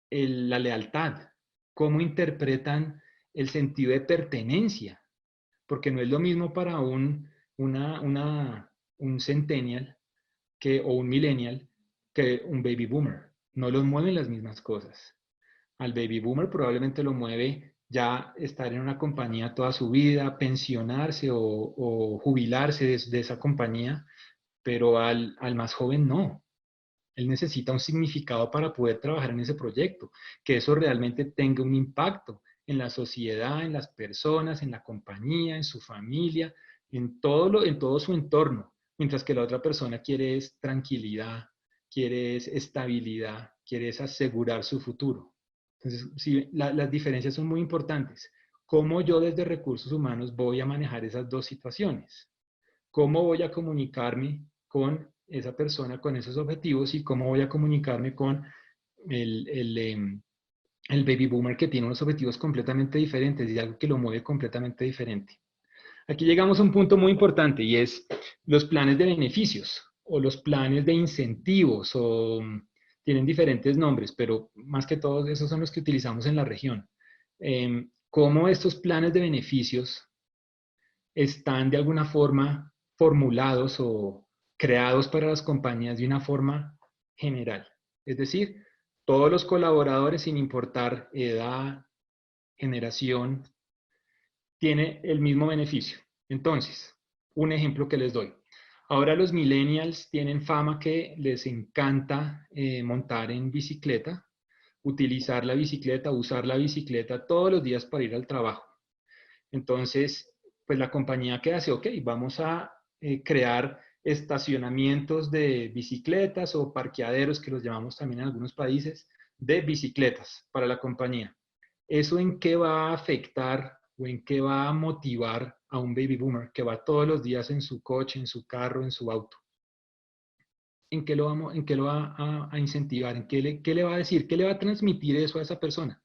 la lealtad, cómo interpretan el sentido de pertenencia, porque no es lo mismo para un centennial o un millennial que un baby boomer. No los mueven las mismas cosas. Al baby boomer probablemente lo mueve ya estar en una compañía toda su vida, pensionarse o jubilarse de esa compañía, pero al más joven no. Él necesita un significado para poder trabajar en ese proyecto, que eso realmente tenga un impacto en la sociedad, en las personas, en la compañía, en su familia, en todo su entorno, mientras que la otra persona quiere es tranquilidad, quiere es estabilidad, quiere es asegurar su futuro. Entonces, sí, las diferencias son muy importantes. ¿Cómo yo desde recursos humanos voy a manejar esas dos situaciones? ¿Cómo voy a comunicarme con esa persona con esos objetivos y cómo voy a comunicarme con el baby boomer que tiene unos objetivos completamente diferentes y algo que lo mueve completamente diferente? Aquí llegamos a un punto muy importante, y es los planes de beneficios o los planes de incentivos o tienen diferentes nombres, pero más que todos esos son los que utilizamos en la región. Cómo estos planes de beneficios están de alguna forma formulados o creados para las compañías de una forma general. Es decir, todos los colaboradores, sin importar edad, generación, tiene el mismo beneficio. Entonces, un ejemplo que les doy. Ahora los millennials tienen fama que les encanta montar en bicicleta, utilizar la bicicleta, usar la bicicleta todos los días para ir al trabajo. Entonces, pues la compañía que hace, ok, vamos a crear estacionamientos de bicicletas o parqueaderos, que los llamamos también en algunos países, de bicicletas para la compañía. ¿Eso en qué va a afectar o en qué va a motivar a un baby boomer que va todos los días en su coche, en su carro, en su auto? ¿En qué lo va a incentivar? ¿En qué le va a decir? ¿Qué le va a transmitir eso a esa persona?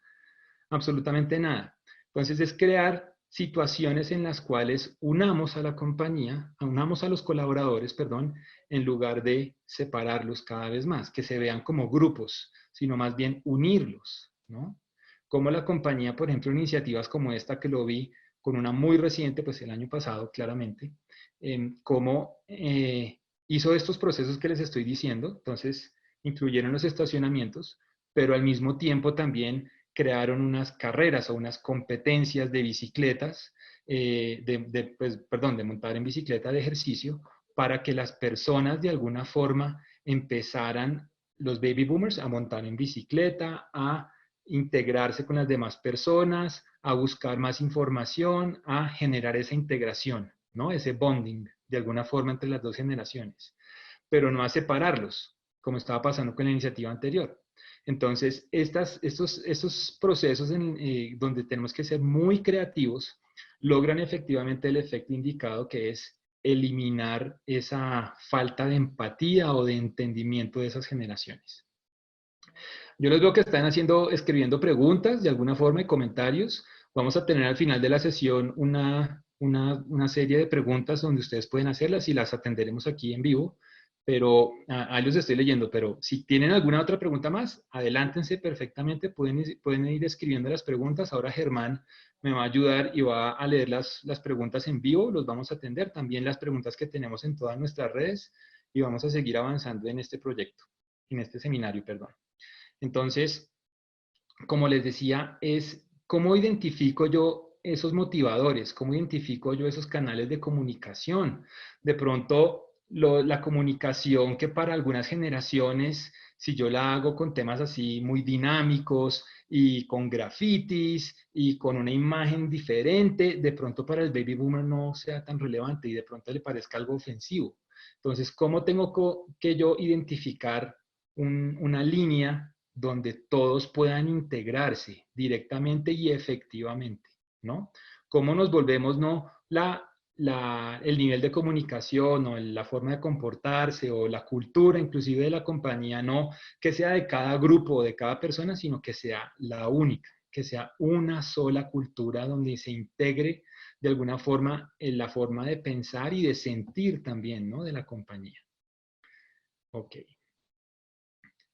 Absolutamente nada. Entonces es crear situaciones en las cuales unamos a la compañía, unamos a los colaboradores, perdón, en lugar de separarlos cada vez más, que se vean como grupos, sino más bien unirlos, ¿no? Como la compañía, por ejemplo, iniciativas como esta que lo vi con una muy reciente, pues el año pasado, claramente, cómo hizo estos procesos que les estoy diciendo. Entonces, incluyeron los estacionamientos, pero al mismo tiempo también crearon unas carreras o unas competencias de bicicletas, de montar en bicicleta de ejercicio, para que las personas de alguna forma empezaran, los baby boomers, a montar en bicicleta, a integrarse con las demás personas, a buscar más información, a generar esa integración, ¿no? Ese bonding de alguna forma entre las dos generaciones, pero no a separarlos, como estaba pasando con la iniciativa anterior. Entonces, estos procesos donde tenemos que ser muy creativos logran efectivamente el efecto indicado, que es eliminar esa falta de empatía o de entendimiento de esas generaciones. Yo les veo que están escribiendo preguntas de alguna forma y comentarios. Vamos a tener al final de la sesión una serie de preguntas donde ustedes pueden hacerlas y las atenderemos aquí en vivo, pero ahí los estoy leyendo. Pero si tienen alguna otra pregunta más, adelántense perfectamente, pueden ir escribiendo las preguntas. Ahora Germán me va a ayudar y va a leer las preguntas en vivo, los vamos a atender, también las preguntas que tenemos en todas nuestras redes, y vamos a seguir avanzando en este proyecto, en este seminario, perdón. Entonces, como les decía, es cómo identifico yo esos motivadores, cómo identifico yo esos canales de comunicación. De pronto, la comunicación que para algunas generaciones, si yo la hago con temas así muy dinámicos y con grafitis y con una imagen diferente, de pronto para el baby boomer no sea tan relevante y de pronto le parezca algo ofensivo. Entonces, ¿cómo tengo que yo identificar una línea donde todos puedan integrarse directamente y efectivamente, ¿no? ¿Cómo nos volvemos, no, el nivel de comunicación o la forma de comportarse o la cultura inclusive de la compañía, no que sea de cada grupo o de cada persona, sino que sea la única, que sea una sola cultura donde se integre de alguna forma en la forma de pensar y de sentir también, ¿no? De la compañía. Ok.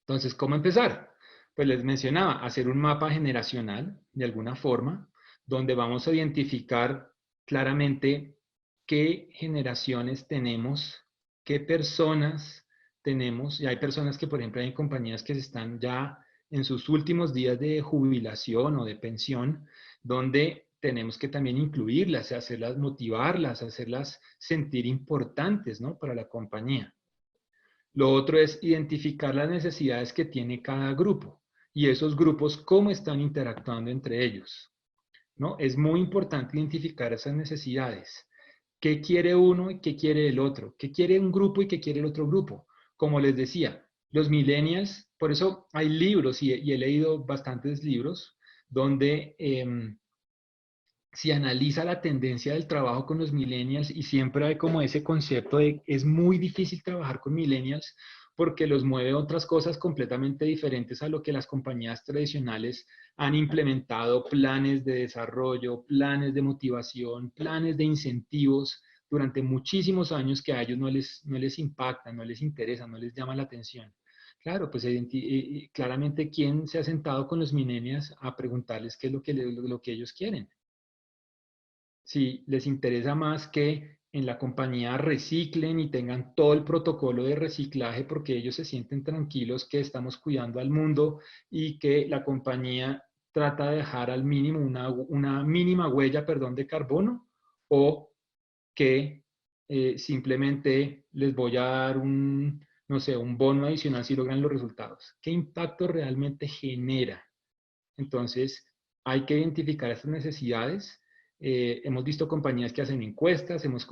Entonces, ¿cómo empezar? Pues les mencionaba, hacer un mapa generacional, de alguna forma, donde vamos a identificar claramente qué generaciones tenemos, qué personas tenemos. Y hay personas que, por ejemplo, hay compañías que están ya en sus últimos días de jubilación o de pensión, donde tenemos que también incluirlas, hacerlas motivarlas, hacerlas sentir importantes, ¿no? Para la compañía. Lo otro es identificar las necesidades que tiene cada grupo y esos grupos cómo están interactuando entre ellos, ¿no? Es muy importante identificar esas necesidades. ¿Qué quiere uno y qué quiere el otro? ¿Qué quiere un grupo y qué quiere el otro grupo? Como les decía, los millennials, por eso hay libros y he leído bastantes libros donde se analiza la tendencia del trabajo con los millennials y siempre hay como ese concepto de es muy difícil trabajar con millennials porque los mueve otras cosas completamente diferentes a lo que las compañías tradicionales han implementado, planes de desarrollo, planes de motivación, planes de incentivos durante muchísimos años que a ellos no les impacta, no les interesa, no les llama la atención. Claro, pues claramente quién se ha sentado con los millennials a preguntarles qué es lo que ellos quieren. Si les interesa más que en la compañía reciclen y tengan todo el protocolo de reciclaje porque ellos se sienten tranquilos que estamos cuidando al mundo y que la compañía trata de dejar al mínimo una mínima huella, perdón, de carbono, o que simplemente les voy a dar no sé, un bono adicional si logran los resultados. ¿Qué impacto realmente genera? Entonces, hay que identificar estas necesidades. Hemos visto compañías que hacen encuestas, hemos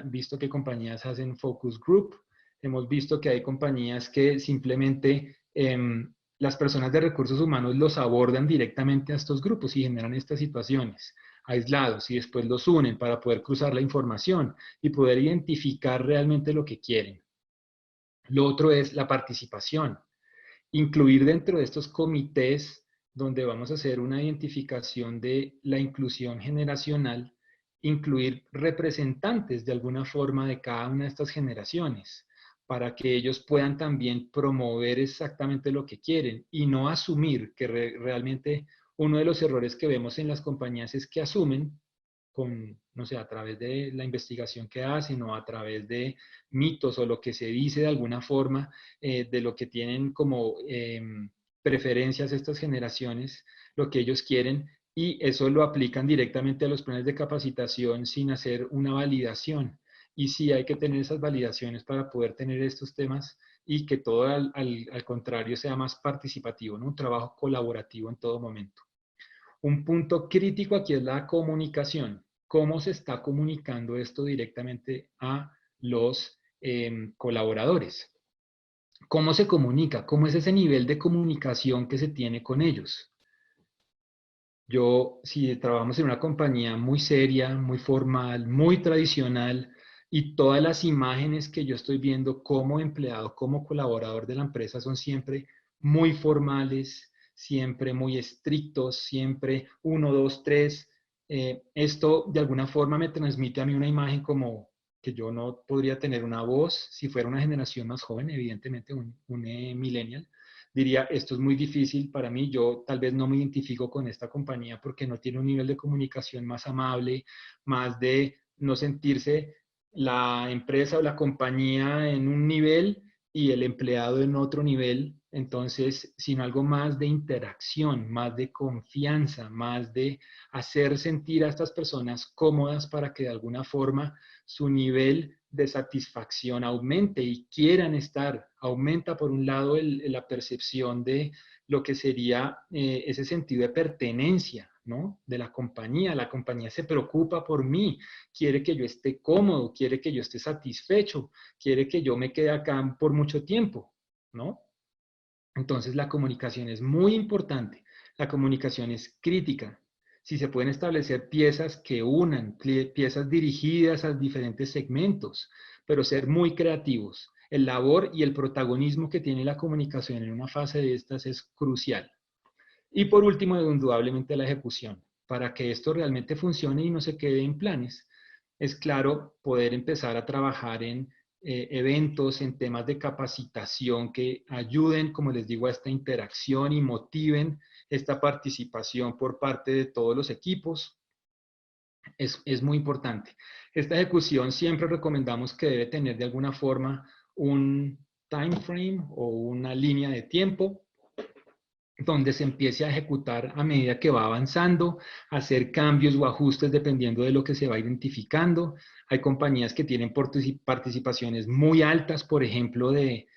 visto que compañías hacen focus group, hemos visto que hay compañías que simplemente las personas de recursos humanos los abordan directamente a estos grupos y generan estas situaciones aislados y después los unen para poder cruzar la información y poder identificar realmente lo que quieren. Lo otro es la participación. Incluir dentro de estos comités donde vamos a hacer una identificación de la inclusión generacional, incluir representantes de alguna forma de cada una de estas generaciones para que ellos puedan también promover exactamente lo que quieren y no asumir que realmente uno de los errores que vemos en las compañías es que asumen no sé, a través de la investigación que hacen o a través de mitos o lo que se dice de alguna forma de lo que tienen como preferencias estas generaciones, lo que ellos quieren, y eso lo aplican directamente a los planes de capacitación sin hacer una validación. Y sí hay que tener esas validaciones para poder tener estos temas y que todo al contrario sea más participativo, ¿no? Un trabajo colaborativo en todo momento. Un punto crítico aquí es la comunicación. ¿Cómo se está comunicando esto directamente a los colaboradores? ¿Cómo se comunica? ¿Cómo es ese nivel de comunicación que se tiene con ellos? Si trabajamos en una compañía muy seria, muy formal, muy tradicional, y todas las imágenes que yo estoy viendo como empleado, como colaborador de la empresa son siempre muy formales, siempre muy estrictos, siempre uno, dos, tres. Esto de alguna forma me transmite a mí una imagen como que yo no podría tener una voz si fuera una generación más joven, evidentemente un millennial diría, esto es muy difícil para mí, yo tal vez no me identifico con esta compañía porque no tiene un nivel de comunicación más amable, más de no sentirse la empresa o la compañía en un nivel y el empleado en otro nivel, entonces, sino algo más de interacción, más de confianza, más de hacer sentir a estas personas cómodas para que de alguna forma su nivel de satisfacción aumente y quieran estar. Aumenta por un lado la percepción de lo que sería ese sentido de pertenencia, ¿no? De la compañía. La compañía se preocupa por mí, quiere que yo esté cómodo, quiere que yo esté satisfecho, quiere que yo me quede acá por mucho tiempo, ¿no? Entonces la comunicación es muy importante, la comunicación es crítica. Si se pueden establecer piezas que unan, piezas dirigidas a diferentes segmentos, pero ser muy creativos. El labor y el protagonismo que tiene la comunicación en una fase de estas es crucial. Y por último, indudablemente la ejecución. Para que esto realmente funcione y no se quede en planes, es claro poder empezar a trabajar en eventos, en temas de capacitación que ayuden, como les digo, a esta interacción y motiven esta participación por parte de todos los equipos. Es muy importante. Esta ejecución siempre recomendamos que debe tener de alguna forma un time frame o una línea de tiempo donde se empiece a ejecutar a medida que va avanzando, hacer cambios o ajustes dependiendo de lo que se va identificando. Hay compañías que tienen participaciones muy altas, por ejemplo, de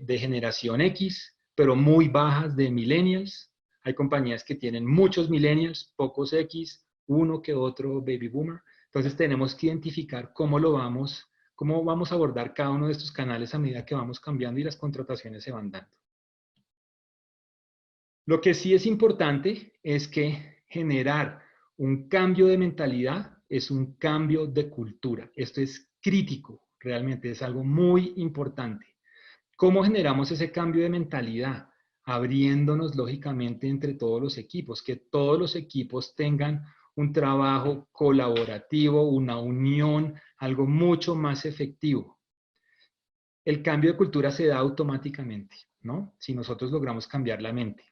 generación X, pero muy bajas de millennials. Hay compañías que tienen muchos millennials, pocos X, uno que otro baby boomer. Entonces tenemos que identificar cómo vamos a abordar cada uno de estos canales a medida que vamos cambiando y las contrataciones se van dando. Lo que sí es importante es que generar un cambio de mentalidad es un cambio de cultura. Esto es crítico, realmente es algo muy importante. ¿Cómo generamos ese cambio de mentalidad? Abriéndonos lógicamente entre todos los equipos, que todos los equipos tengan un trabajo colaborativo, una unión, algo mucho más efectivo. el cambio de cultura se da automáticamente, ¿no? Si nosotros logramos cambiar la mente.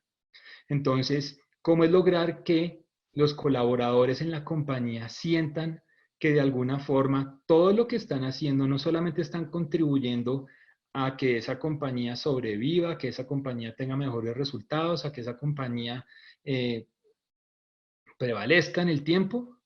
Entonces, ¿cómo es lograr que los colaboradores en la compañía sientan que de alguna forma todo lo que están haciendo no solamente están contribuyendo a que esa compañía sobreviva, que esa compañía tenga mejores resultados, a que esa compañía prevalezca en el tiempo,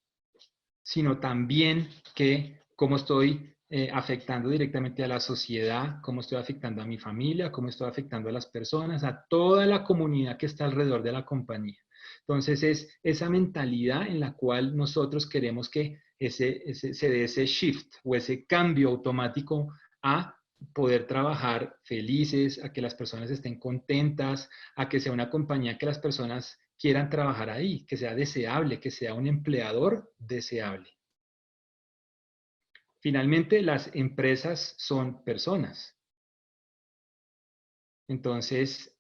sino también que cómo estoy afectando directamente a la sociedad, cómo estoy afectando a mi familia, cómo estoy afectando a las personas, a toda la comunidad que está alrededor de la compañía. Entonces es esa mentalidad en la cual nosotros queremos que se dé ese shift o ese cambio automático a poder trabajar felices, a que las personas estén contentas, a que sea una compañía que las personas quieran trabajar ahí, que sea deseable, que sea un empleador deseable. Finalmente, las empresas son personas. Entonces,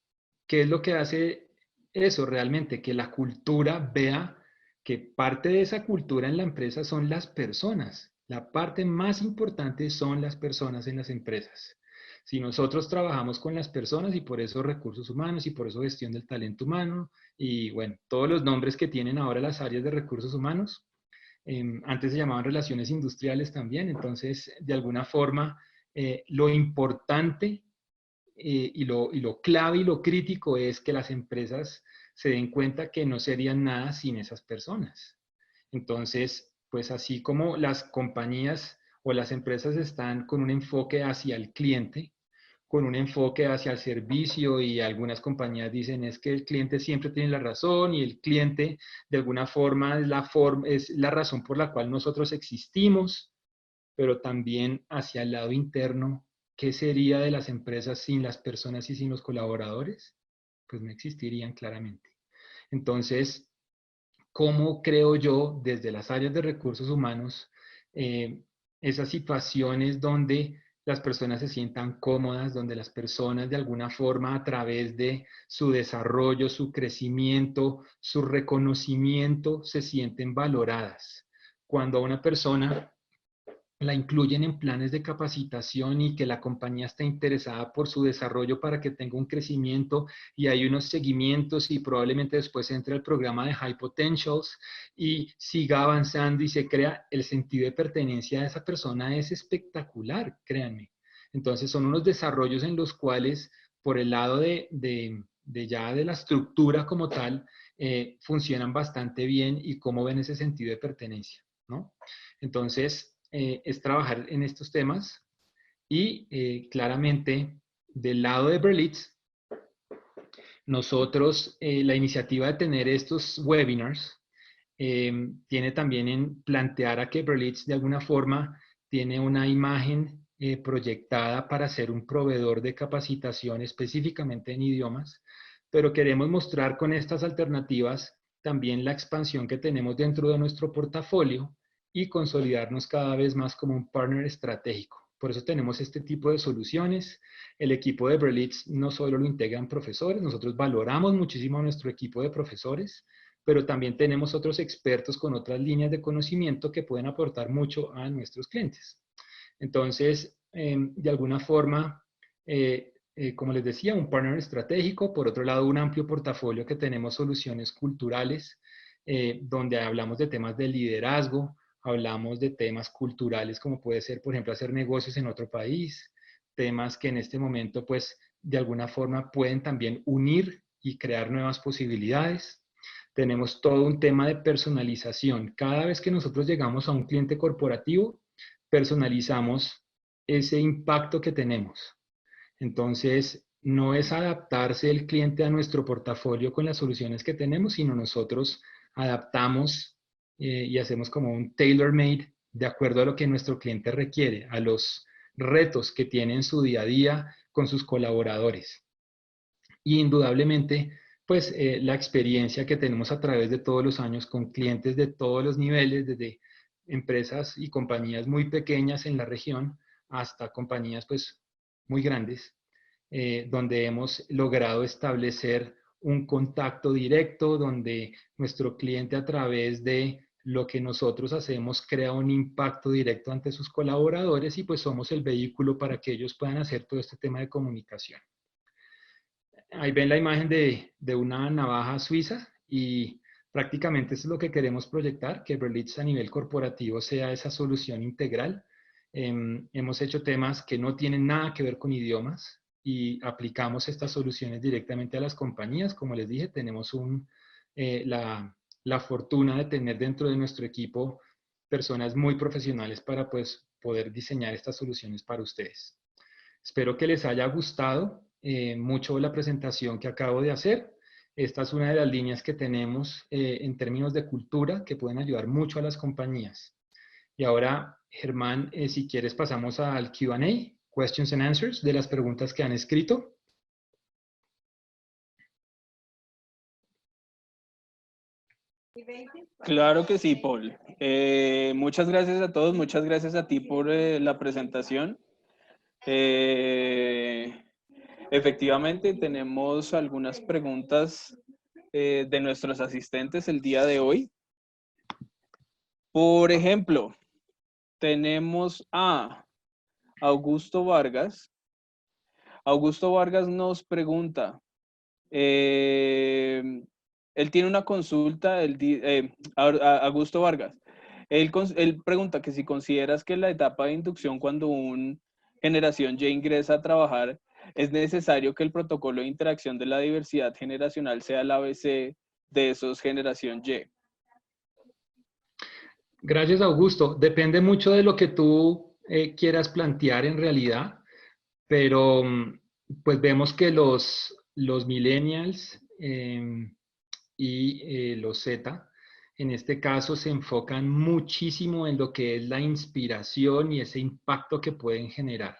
¿qué es lo que hace eso realmente? Que la cultura vea que parte de esa cultura en la empresa son las personas. La parte más importante son las personas en las empresas. Si nosotros trabajamos con las personas y por eso recursos humanos y por eso gestión del talento humano y bueno, todos los nombres que tienen ahora las áreas de recursos humanos, antes se llamaban relaciones industriales también, entonces de alguna forma lo importante y lo clave y lo crítico es que las empresas se den cuenta que no serían nada sin esas personas. Entonces, pues así como las compañías o las empresas están con un enfoque hacia el cliente, con un enfoque hacia el servicio y algunas compañías dicen es que el cliente siempre tiene la razón y el cliente de alguna forma es la razón por la cual nosotros existimos, pero también hacia el lado interno, ¿qué sería de las empresas sin las personas y sin los colaboradores? Pues no existirían claramente. Entonces, ¿cómo creo yo desde las áreas de recursos humanos esas situaciones donde las personas se sientan cómodas, donde las personas de alguna forma a través de su desarrollo, su crecimiento, su reconocimiento se sienten valoradas? Cuando a una persona la incluyen en planes de capacitación y que la compañía está interesada por su desarrollo para que tenga un crecimiento y hay unos seguimientos y probablemente después entre el programa de High Potentials y siga avanzando y se crea el sentido de pertenencia de esa persona es espectacular, créanme. Entonces son unos desarrollos en los cuales por el lado ya de la estructura como tal, funcionan bastante bien y cómo ven ese sentido de pertenencia, ¿no? Entonces, es trabajar en estos temas y claramente del lado de Berlitz, nosotros la iniciativa de tener estos webinars tiene también en plantear a que Berlitz de alguna forma tiene una imagen proyectada para ser un proveedor de capacitación específicamente en idiomas, pero queremos mostrar con estas alternativas también la expansión que tenemos dentro de nuestro portafolio y consolidarnos cada vez más como un partner estratégico. Por eso tenemos este tipo de soluciones. El equipo de Berlitz no solo lo integran profesores, nosotros valoramos muchísimo a nuestro equipo de profesores, pero también tenemos otros expertos con otras líneas de conocimiento que pueden aportar mucho a nuestros clientes. Entonces, de alguna forma, como les decía, un partner estratégico, por otro lado, un amplio portafolio que tenemos soluciones culturales, donde hablamos de temas de liderazgo, hablamos de temas culturales como puede ser, por ejemplo, hacer negocios en otro país, temas que en este momento, pues, de alguna forma pueden también unir y crear nuevas posibilidades. Tenemos todo un tema de personalización. Cada vez que nosotros llegamos a un cliente corporativo, personalizamos ese impacto que tenemos. Entonces, no es adaptarse el cliente a nuestro portafolio con las soluciones que tenemos, sino nosotros adaptamos y hacemos como un tailor-made de acuerdo a lo que nuestro cliente requiere, a los retos que tiene en su día a día con sus colaboradores. Y indudablemente, pues la experiencia que tenemos a través de todos los años con clientes de todos los niveles, desde empresas y compañías muy pequeñas en la región hasta compañías pues muy grandes, donde hemos logrado establecer un contacto directo, donde nuestro cliente a través de lo que nosotros hacemos crea un impacto directo ante sus colaboradores y pues somos el vehículo para que ellos puedan hacer todo este tema de comunicación. Ahí ven la imagen de una navaja suiza y prácticamente eso es lo que queremos proyectar, que Berlitz a nivel corporativo sea esa solución integral. Hemos hecho temas que no tienen nada que ver con idiomas y aplicamos estas soluciones directamente a las compañías. Como les dije, tenemos la fortuna de tener dentro de nuestro equipo personas muy profesionales para pues, poder diseñar estas soluciones para ustedes. Espero que les haya gustado mucho la presentación que acabo de hacer. Esta es una de las líneas que tenemos en términos de cultura que pueden ayudar mucho a las compañías. Y ahora, Germán, si quieres pasamos al Q&A, Questions and Answers, de las preguntas que han escrito. Claro que sí, Paul. Muchas gracias a todos, muchas gracias a ti por la presentación. Efectivamente, tenemos algunas preguntas de nuestros asistentes el día de hoy. Por ejemplo, tenemos a Augusto Vargas. Augusto Vargas nos pregunta, él tiene una consulta, Augusto Vargas, él pregunta que si consideras que la etapa de inducción cuando un generación Y ingresa a trabajar, es necesario que el protocolo de interacción de la diversidad generacional sea el ABC de esos generación Y. Gracias, Augusto. Depende mucho de lo que tú quieras plantear en realidad, pero pues vemos que los millennials y los Z, en este caso se enfocan muchísimo en lo que es la inspiración y ese impacto que pueden generar.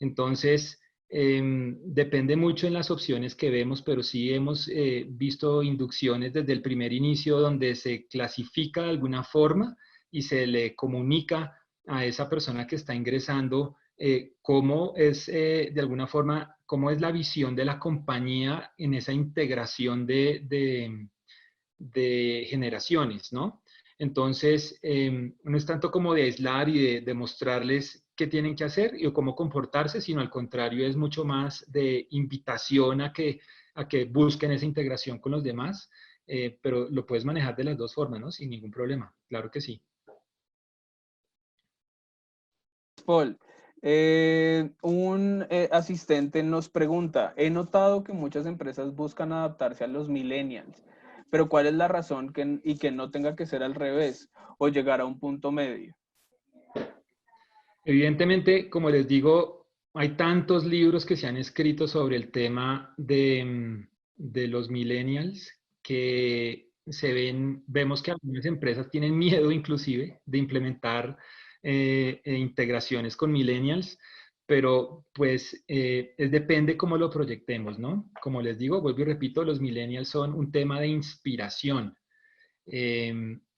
Entonces, depende mucho en las opciones que vemos, pero sí hemos visto inducciones desde el primer inicio donde se clasifica de alguna forma y se le comunica a esa persona que está ingresando cómo es, de alguna forma, cómo es la visión de la compañía en esa integración de generaciones, ¿no? Entonces, no es tanto como de aislar y de mostrarles qué tienen que hacer y cómo comportarse, sino al contrario, es mucho más de invitación a que busquen esa integración con los demás, pero lo puedes manejar de las dos formas, ¿no? Sin ningún problema, claro que sí. Paul, un asistente nos pregunta, he notado que muchas empresas buscan adaptarse a los millennials, pero ¿cuál es la razón y que no tenga que ser al revés o llegar a un punto medio? Evidentemente, como les digo, hay tantos libros que se han escrito sobre el tema de los millennials que vemos que algunas empresas tienen miedo inclusive de implementar integraciones con millennials, pero pues depende cómo lo proyectemos, ¿no? Como les digo, vuelvo y repito, los millennials son un tema de inspiración.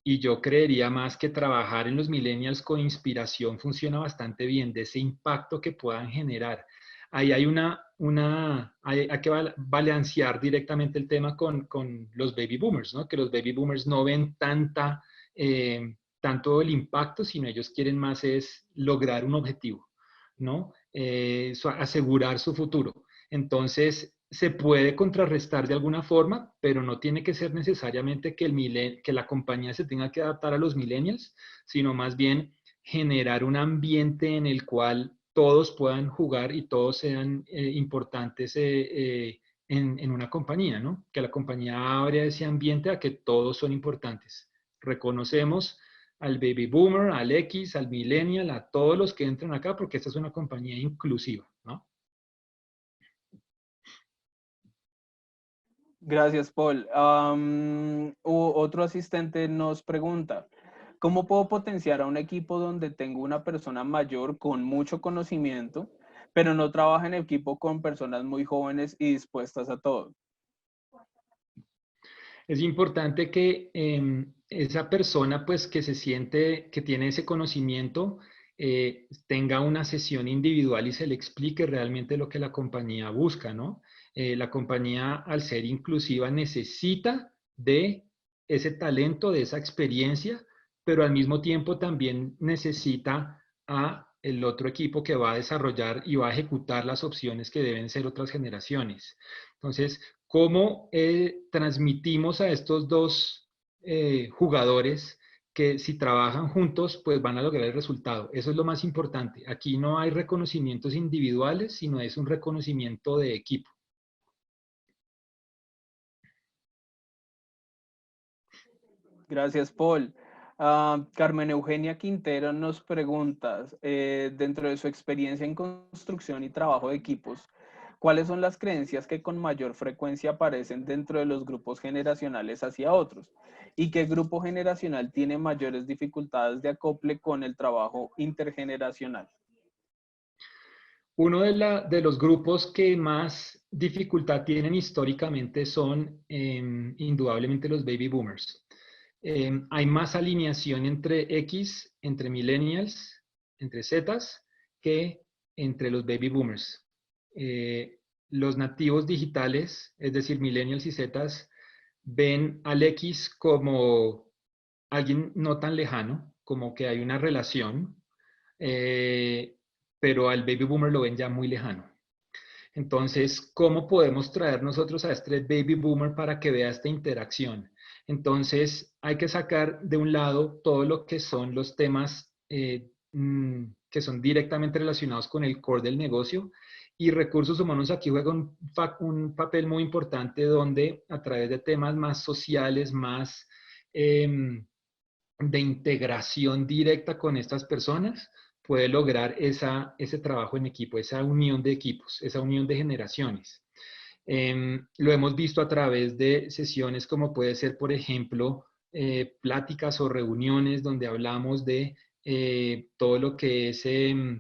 Y yo creería más que trabajar en los millennials con inspiración funciona bastante bien, de ese impacto que puedan generar. Ahí hay hay que balancear directamente el tema con los baby boomers, ¿no? Que los baby boomers no ven tanto el impacto, sino ellos quieren más es lograr un objetivo, ¿no? Asegurar su futuro. Entonces, se puede contrarrestar de alguna forma, pero no tiene que ser necesariamente que la compañía se tenga que adaptar a los millennials, sino más bien generar un ambiente en el cual todos puedan jugar y todos sean importantes en una compañía, ¿no? Que la compañía abra ese ambiente a que todos son importantes. Reconocemos al baby boomer, al X, al millennial, a todos los que entran acá, porque esta es una compañía inclusiva, ¿no? Gracias, Paul. Otro asistente nos pregunta, ¿cómo puedo potenciar a un equipo donde tengo una persona mayor con mucho conocimiento, pero no trabaja en equipo con personas muy jóvenes y dispuestas a todo? Es importante que esa persona, pues, que se siente, que tiene ese conocimiento, tenga una sesión individual y se le explique realmente lo que la compañía busca, ¿no? La compañía, al ser inclusiva, necesita de ese talento, de esa experiencia pero al mismo tiempo también necesita a el otro equipo que va a desarrollar y va a ejecutar las opciones que deben ser otras generaciones. Entonces, ¿cómo transmitimos a estos dos jugadores que si trabajan juntos, pues van a lograr el resultado? Eso es lo más importante. Aquí no hay reconocimientos individuales, sino es un reconocimiento de equipo. Gracias, Paul. Carmen Eugenia Quintero nos pregunta, dentro de su experiencia en construcción y trabajo de equipos, ¿cuáles son las creencias que con mayor frecuencia aparecen dentro de los grupos generacionales hacia otros? ¿Y qué grupo generacional tiene mayores dificultades de acople con el trabajo intergeneracional? Uno de los grupos que más dificultad tienen históricamente son indudablemente los baby boomers. Hay más alineación entre X, entre millennials, entre Zetas, que entre los baby boomers. Los nativos digitales, es decir, millennials y Zetas, ven al X como alguien no tan lejano, como que hay una relación, pero al baby boomer lo ven ya muy lejano. Entonces, ¿cómo podemos traer nosotros a este baby boomer para que vea esta interacción? Entonces, hay que sacar de un lado todo lo que son los temas que son directamente relacionados con el core del negocio, y recursos humanos aquí juega un papel muy importante donde a través de temas más sociales, más de integración directa con estas personas, puede lograr ese trabajo en equipo, esa unión de equipos, esa unión de generaciones. Lo hemos visto a través de sesiones como puede ser, por ejemplo, pláticas o reuniones donde hablamos de todo lo que es,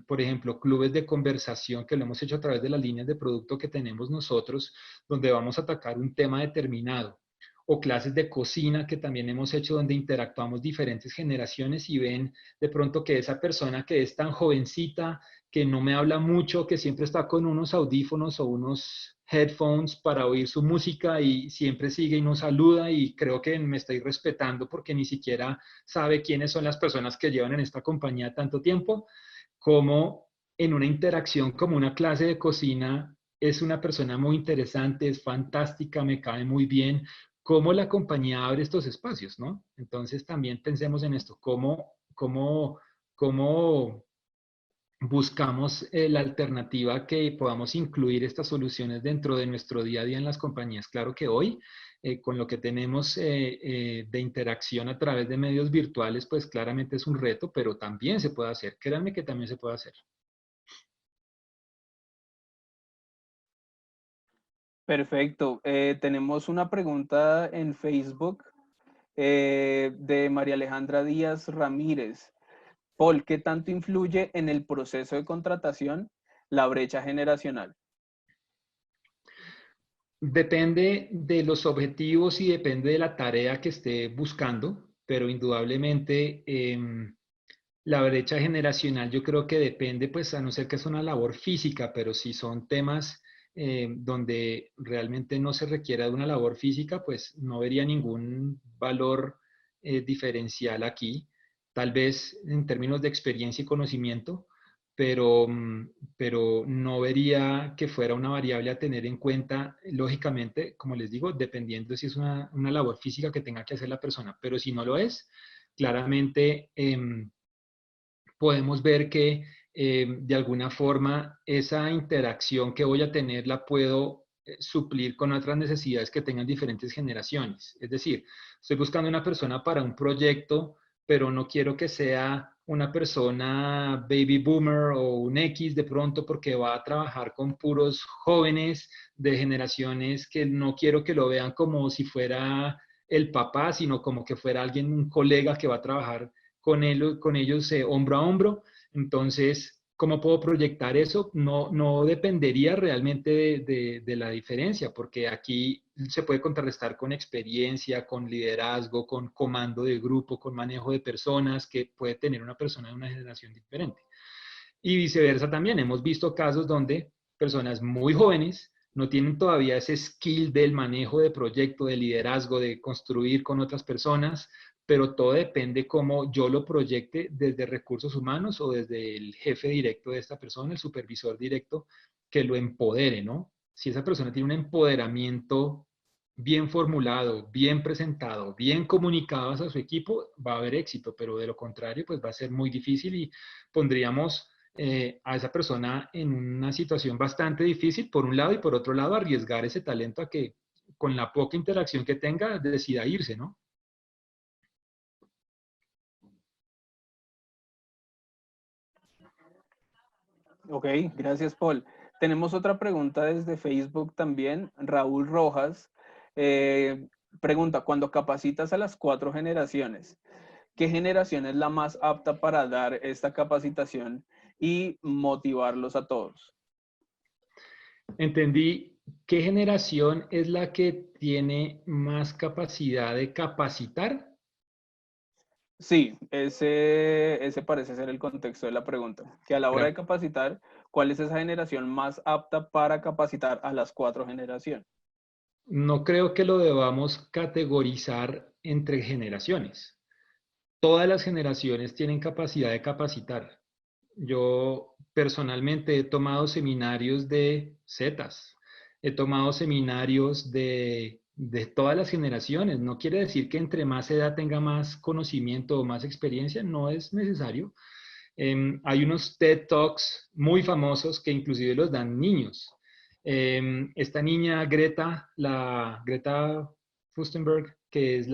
por ejemplo, clubes de conversación, que lo hemos hecho a través de las líneas de producto que tenemos nosotros, donde vamos a atacar un tema determinado, o clases de cocina que también hemos hecho donde interactuamos diferentes generaciones y ven de pronto que esa persona que es tan jovencita, que no me habla mucho, que siempre está con unos audífonos o unos headphones para oír su música y siempre sigue y nos saluda, y creo que me estoy respetando porque ni siquiera sabe quiénes son las personas que llevan en esta compañía tanto tiempo, como en una interacción como una clase de cocina. Es una persona muy interesante, es fantástica, me cae muy bien. Cómo la compañía abre estos espacios, ¿no? Entonces también pensemos en esto, cómo buscamos la alternativa que podamos incluir estas soluciones dentro de nuestro día a día en las compañías. Claro que hoy, con lo que tenemos de interacción a través de medios virtuales, pues claramente es un reto, pero también se puede hacer. Créanme que también se puede hacer. Perfecto. Tenemos una pregunta en Facebook de María Alejandra Díaz Ramírez. Paul, ¿qué tanto influye en el proceso de contratación la brecha generacional? Depende de los objetivos y depende de la tarea que esté buscando, pero indudablemente la brecha generacional yo creo que depende, pues a no ser que es una labor física, pero si son temas donde realmente no se requiera de una labor física, pues no vería ningún valor diferencial aquí, tal vez en términos de experiencia y conocimiento, pero, pero no vería que fuera una variable a tener en cuenta, lógicamente, como les digo, dependiendo si es una labor física que tenga que hacer la persona, pero si no lo es, claramente podemos ver que de alguna forma esa interacción que voy a tener la puedo suplir con otras necesidades que tengan diferentes generaciones. Es decir, estoy buscando una persona para un proyecto, pero no quiero que sea una persona baby boomer o un X de pronto, porque va a trabajar con puros jóvenes de generaciones que no quiero que lo vean como si fuera el papá, sino como que fuera alguien, un colega que va a trabajar con ellos hombro a hombro. Entonces, ¿cómo puedo proyectar eso? No dependería realmente de la diferencia, porque aquí se puede contrarrestar con experiencia, con liderazgo, con comando de grupo, con manejo de personas que puede tener una persona de una generación diferente. Y viceversa también, hemos visto casos donde personas muy jóvenes no tienen todavía ese skill del manejo de proyecto, de liderazgo, de construir con otras personas, pero todo depende cómo yo lo proyecte desde recursos humanos o desde el jefe directo de esta persona, el supervisor directo, que lo empodere, ¿no? Si esa persona tiene un empoderamiento bien formulado, bien presentado, bien comunicado hacia su equipo, va a haber éxito, pero de lo contrario, pues va a ser muy difícil y pondríamos a esa persona en una situación bastante difícil, por un lado, y por otro lado, arriesgar ese talento a que con la poca interacción que tenga, decida irse, ¿no? Ok, gracias, Paul. Tenemos otra pregunta desde Facebook también. Raúl Rojas pregunta, cuando capacitas a las 4 generaciones, ¿qué generación es la más apta para dar esta capacitación y motivarlos a todos? Entendí. ¿Qué generación es la que tiene más capacidad de capacitar? Sí, ese parece ser el contexto de la pregunta. Que a la hora de capacitar, ¿cuál es esa generación más apta para capacitar a las 4 generaciones? No creo que lo debamos categorizar entre generaciones. Todas las generaciones tienen capacidad de capacitar. Yo personalmente he tomado seminarios de Zetas, he tomado seminarios de todas las generaciones. No quiere decir que entre más edad tenga más conocimiento o más experiencia, no es necesario. Hay unos TED Talks muy famosos que inclusive los dan niños. Esta niña Greta Fustenberg, que es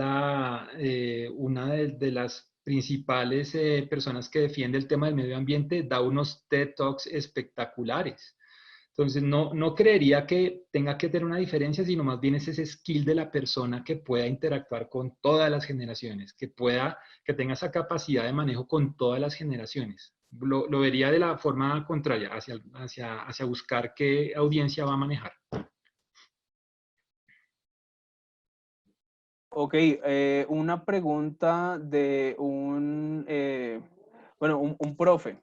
una de las principales personas que defiende el tema del medio ambiente, da unos TED Talks espectaculares. Entonces, no creería que tenga que tener una diferencia, sino más bien es ese skill de la persona que pueda interactuar con todas las generaciones, que tenga esa capacidad de manejo con todas las generaciones. Lo vería de la forma contraria, hacia buscar qué audiencia va a manejar. Ok, una pregunta de un profe.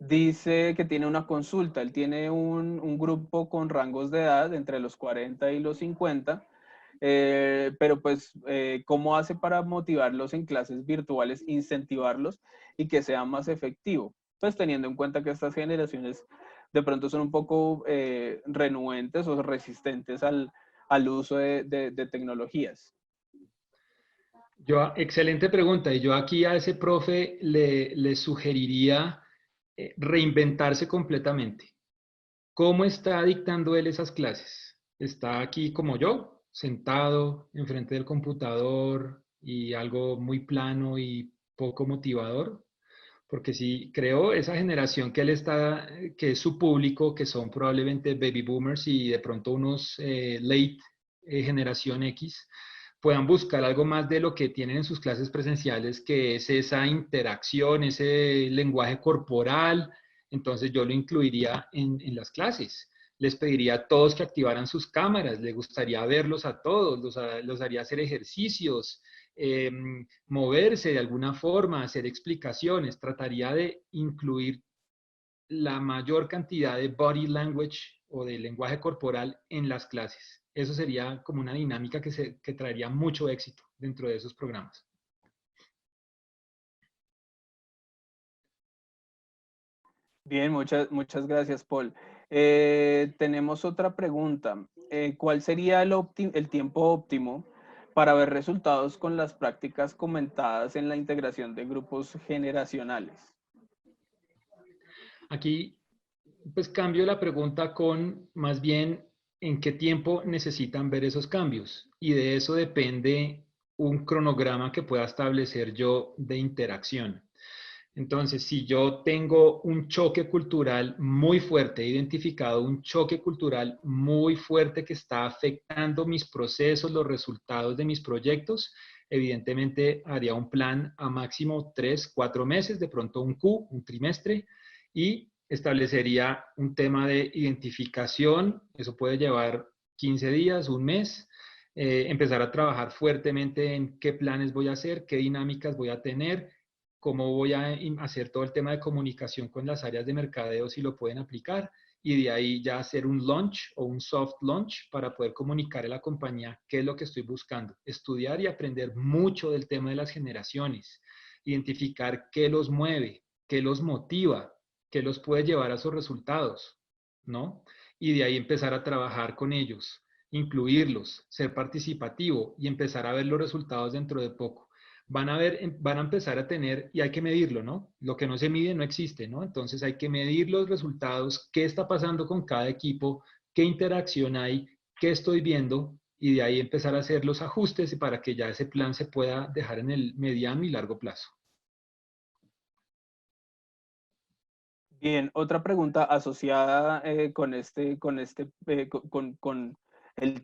Dice que tiene una consulta. Él tiene un grupo con rangos de edad entre los 40 y los 50, pero pues, ¿cómo hace para motivarlos en clases virtuales, incentivarlos y que sea más efectivo? Pues teniendo en cuenta que estas generaciones de pronto son un poco renuentes o resistentes al uso de tecnologías. Excelente pregunta. Y yo aquí a ese profe le sugeriría reinventarse completamente. ¿Cómo está dictando él esas clases? ¿Está aquí como yo, sentado enfrente del computador y algo muy plano y poco motivador? Porque si creo esa generación que él está, que es su público, que son probablemente baby boomers y de pronto unos late generación X, puedan buscar algo más de lo que tienen en sus clases presenciales, que es esa interacción, ese lenguaje corporal. Entonces yo lo incluiría en las clases. Les pediría a todos que activaran sus cámaras, les gustaría verlos a todos, los haría hacer ejercicios, eh, moverse de alguna forma, hacer explicaciones, trataría de incluir la mayor cantidad de body language o de lenguaje corporal en las clases. Eso sería como una dinámica que traería mucho éxito dentro de esos programas. Bien, muchas gracias, Paul. Tenemos otra pregunta. ¿Cuál sería el tiempo óptimo para ver resultados con las prácticas comentadas en la integración de grupos generacionales? Aquí, pues cambio la pregunta con más bien en qué tiempo necesitan ver esos cambios. Y de eso depende un cronograma que pueda establecer yo de interacción. Entonces, si yo tengo un choque cultural muy fuerte, he identificado un choque cultural muy fuerte que está afectando mis procesos, los resultados de mis proyectos, evidentemente haría un plan a máximo 3, 4 meses, de pronto un trimestre, y establecería un tema de identificación. Eso puede llevar 15 días, un mes. Empezar a trabajar fuertemente en qué planes voy a hacer, qué dinámicas voy a tener, cómo voy a hacer todo el tema de comunicación con las áreas de mercadeo, si lo pueden aplicar, y de ahí ya hacer un launch o un soft launch para poder comunicar a la compañía qué es lo que estoy buscando. Estudiar y aprender mucho del tema de las generaciones, identificar qué los mueve, qué los motiva, qué los puede llevar a esos resultados, ¿no? Y de ahí empezar a trabajar con ellos, incluirlos, ser participativo y empezar a ver los resultados dentro de poco. Van a empezar a tener, y hay que medirlo, ¿no? Lo que no se mide no existe, ¿no? Entonces hay que medir los resultados, qué está pasando con cada equipo, qué interacción hay, qué estoy viendo, y de ahí empezar a hacer los ajustes para que ya ese plan se pueda dejar en el mediano y largo plazo. Bien, otra pregunta asociada con el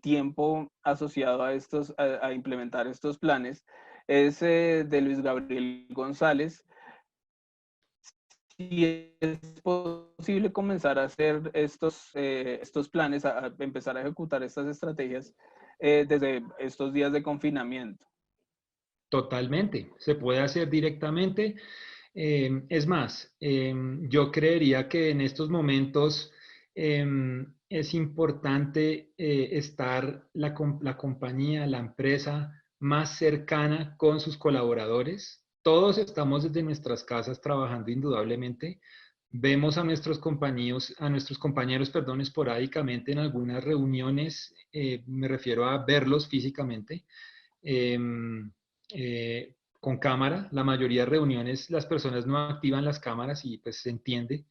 tiempo asociado a a implementar estos planes es de Luis Gabriel González. Si es posible comenzar a hacer estos planes, a empezar a ejecutar estas estrategias desde estos días de confinamiento. Totalmente, se puede hacer directamente. Es más, yo creería que en estos momentos es importante estar la compañía, la empresa más cercana con sus colaboradores. Todos estamos desde nuestras casas trabajando indudablemente. Vemos a nuestros compañeros, perdón, esporádicamente en algunas reuniones, me refiero a verlos físicamente. em, con cámara. La mayoría de reuniones las personas no activan las cámaras y pues se entiende,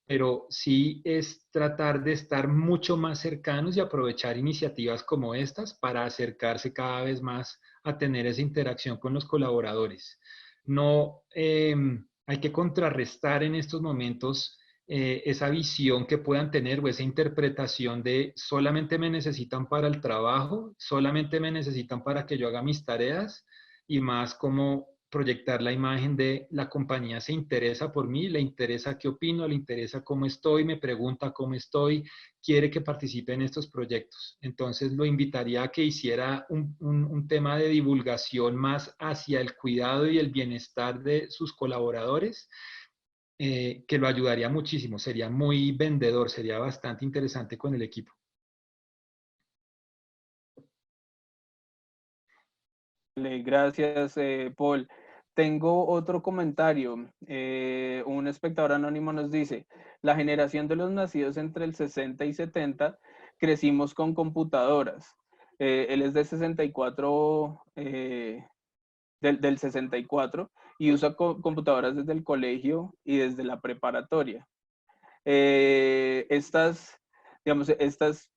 pero sí es tratar de estar mucho más cercanos y aprovechar iniciativas como estas para acercarse cada vez más a tener esa interacción con los colaboradores. No hay que contrarrestar en estos momentos esa visión que puedan tener o esa interpretación de solamente me necesitan para el trabajo, solamente me necesitan para que yo haga mis tareas y más como proyectar la imagen de la compañía se interesa por mí, le interesa qué opino, le interesa cómo estoy, me pregunta cómo estoy, quiere que participe en estos proyectos. Entonces lo invitaría a que hiciera un tema de divulgación más hacia el cuidado y el bienestar de sus colaboradores, que lo ayudaría muchísimo, sería muy vendedor, sería bastante interesante con el equipo. Gracias, Paul. Tengo otro comentario. Un espectador anónimo nos dice, la generación de los nacidos entre el 60 y 70 crecimos con computadoras. Él es de 64, del 64 y usa computadoras desde el colegio y desde la preparatoria. Estas, digamos, estas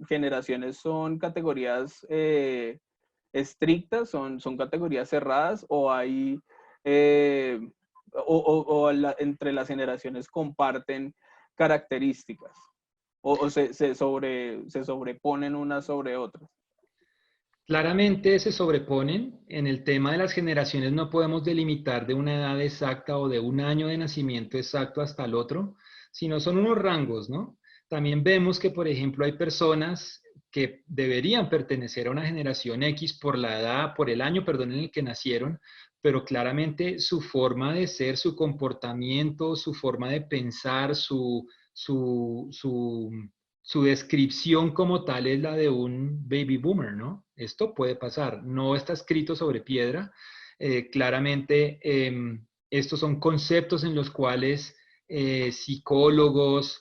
generaciones son categorías estrictas, son categorías cerradas o hay, entre las generaciones comparten características o se sobreponen unas sobre otras. Claramente se sobreponen. En el tema de las generaciones no podemos delimitar de una edad exacta o de un año de nacimiento exacto hasta el otro, sino son unos rangos, ¿no? También vemos que, por ejemplo, hay personas que deberían pertenecer a una generación X por la edad, por el año, perdón, en el que nacieron, pero claramente su forma de ser, su comportamiento, su forma de pensar, su descripción como tal es la de un baby boomer, ¿no? Esto puede pasar, no está escrito sobre piedra. Claramente, estos son conceptos en los cuales psicólogos,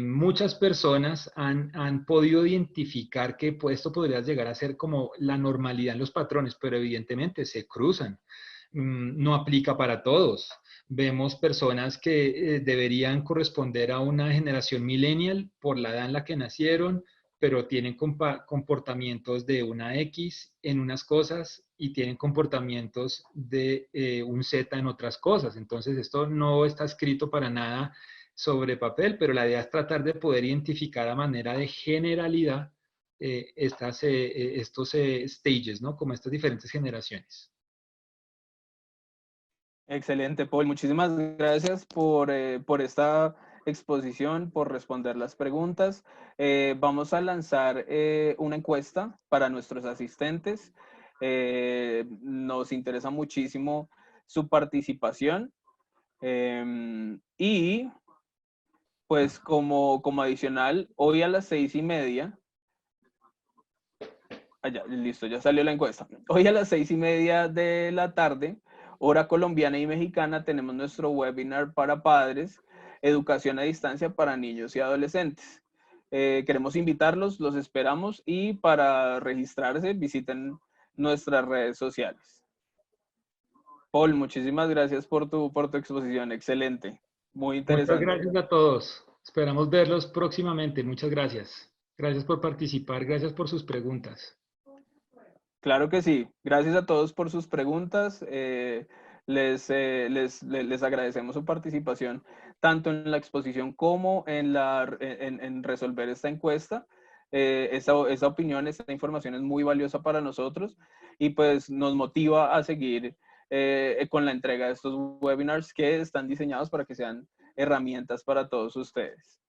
muchas personas han podido identificar que pues, esto podría llegar a ser como la normalidad en los patrones, pero evidentemente se cruzan. No aplica para todos. Vemos personas que deberían corresponder a una generación millennial por la edad en la que nacieron, pero tienen comportamientos de una X en unas cosas y tienen comportamientos de un Z en otras cosas. Entonces, esto no está escrito para nada sobre papel, pero la idea es tratar de poder identificar a manera de generalidad estos stages, ¿no? Como estas diferentes generaciones. Excelente, Paul. Muchísimas gracias por esta exposición, por responder las preguntas. Vamos a lanzar una encuesta para nuestros asistentes. Nos interesa muchísimo su participación y pues como adicional, hoy a las 6:30, listo, ya salió la encuesta. Hoy a las 6:30 de la tarde, hora colombiana y mexicana, tenemos nuestro webinar para padres, educación a distancia para niños y adolescentes. Queremos invitarlos, los esperamos, y para registrarse visiten nuestras redes sociales. Paul, muchísimas gracias por tu exposición, excelente, muy Muchas interesante. gracias a todos. Esperamos verlos próximamente. Muchas gracias. Gracias por participar, gracias por sus preguntas. Claro que sí. Gracias a todos por sus preguntas. Les agradecemos su participación tanto en la exposición como en resolver esta encuesta. Esa opinión, esta información es muy valiosa para nosotros y pues nos motiva a seguir con la entrega de estos webinars que están diseñados para que sean herramientas para todos ustedes.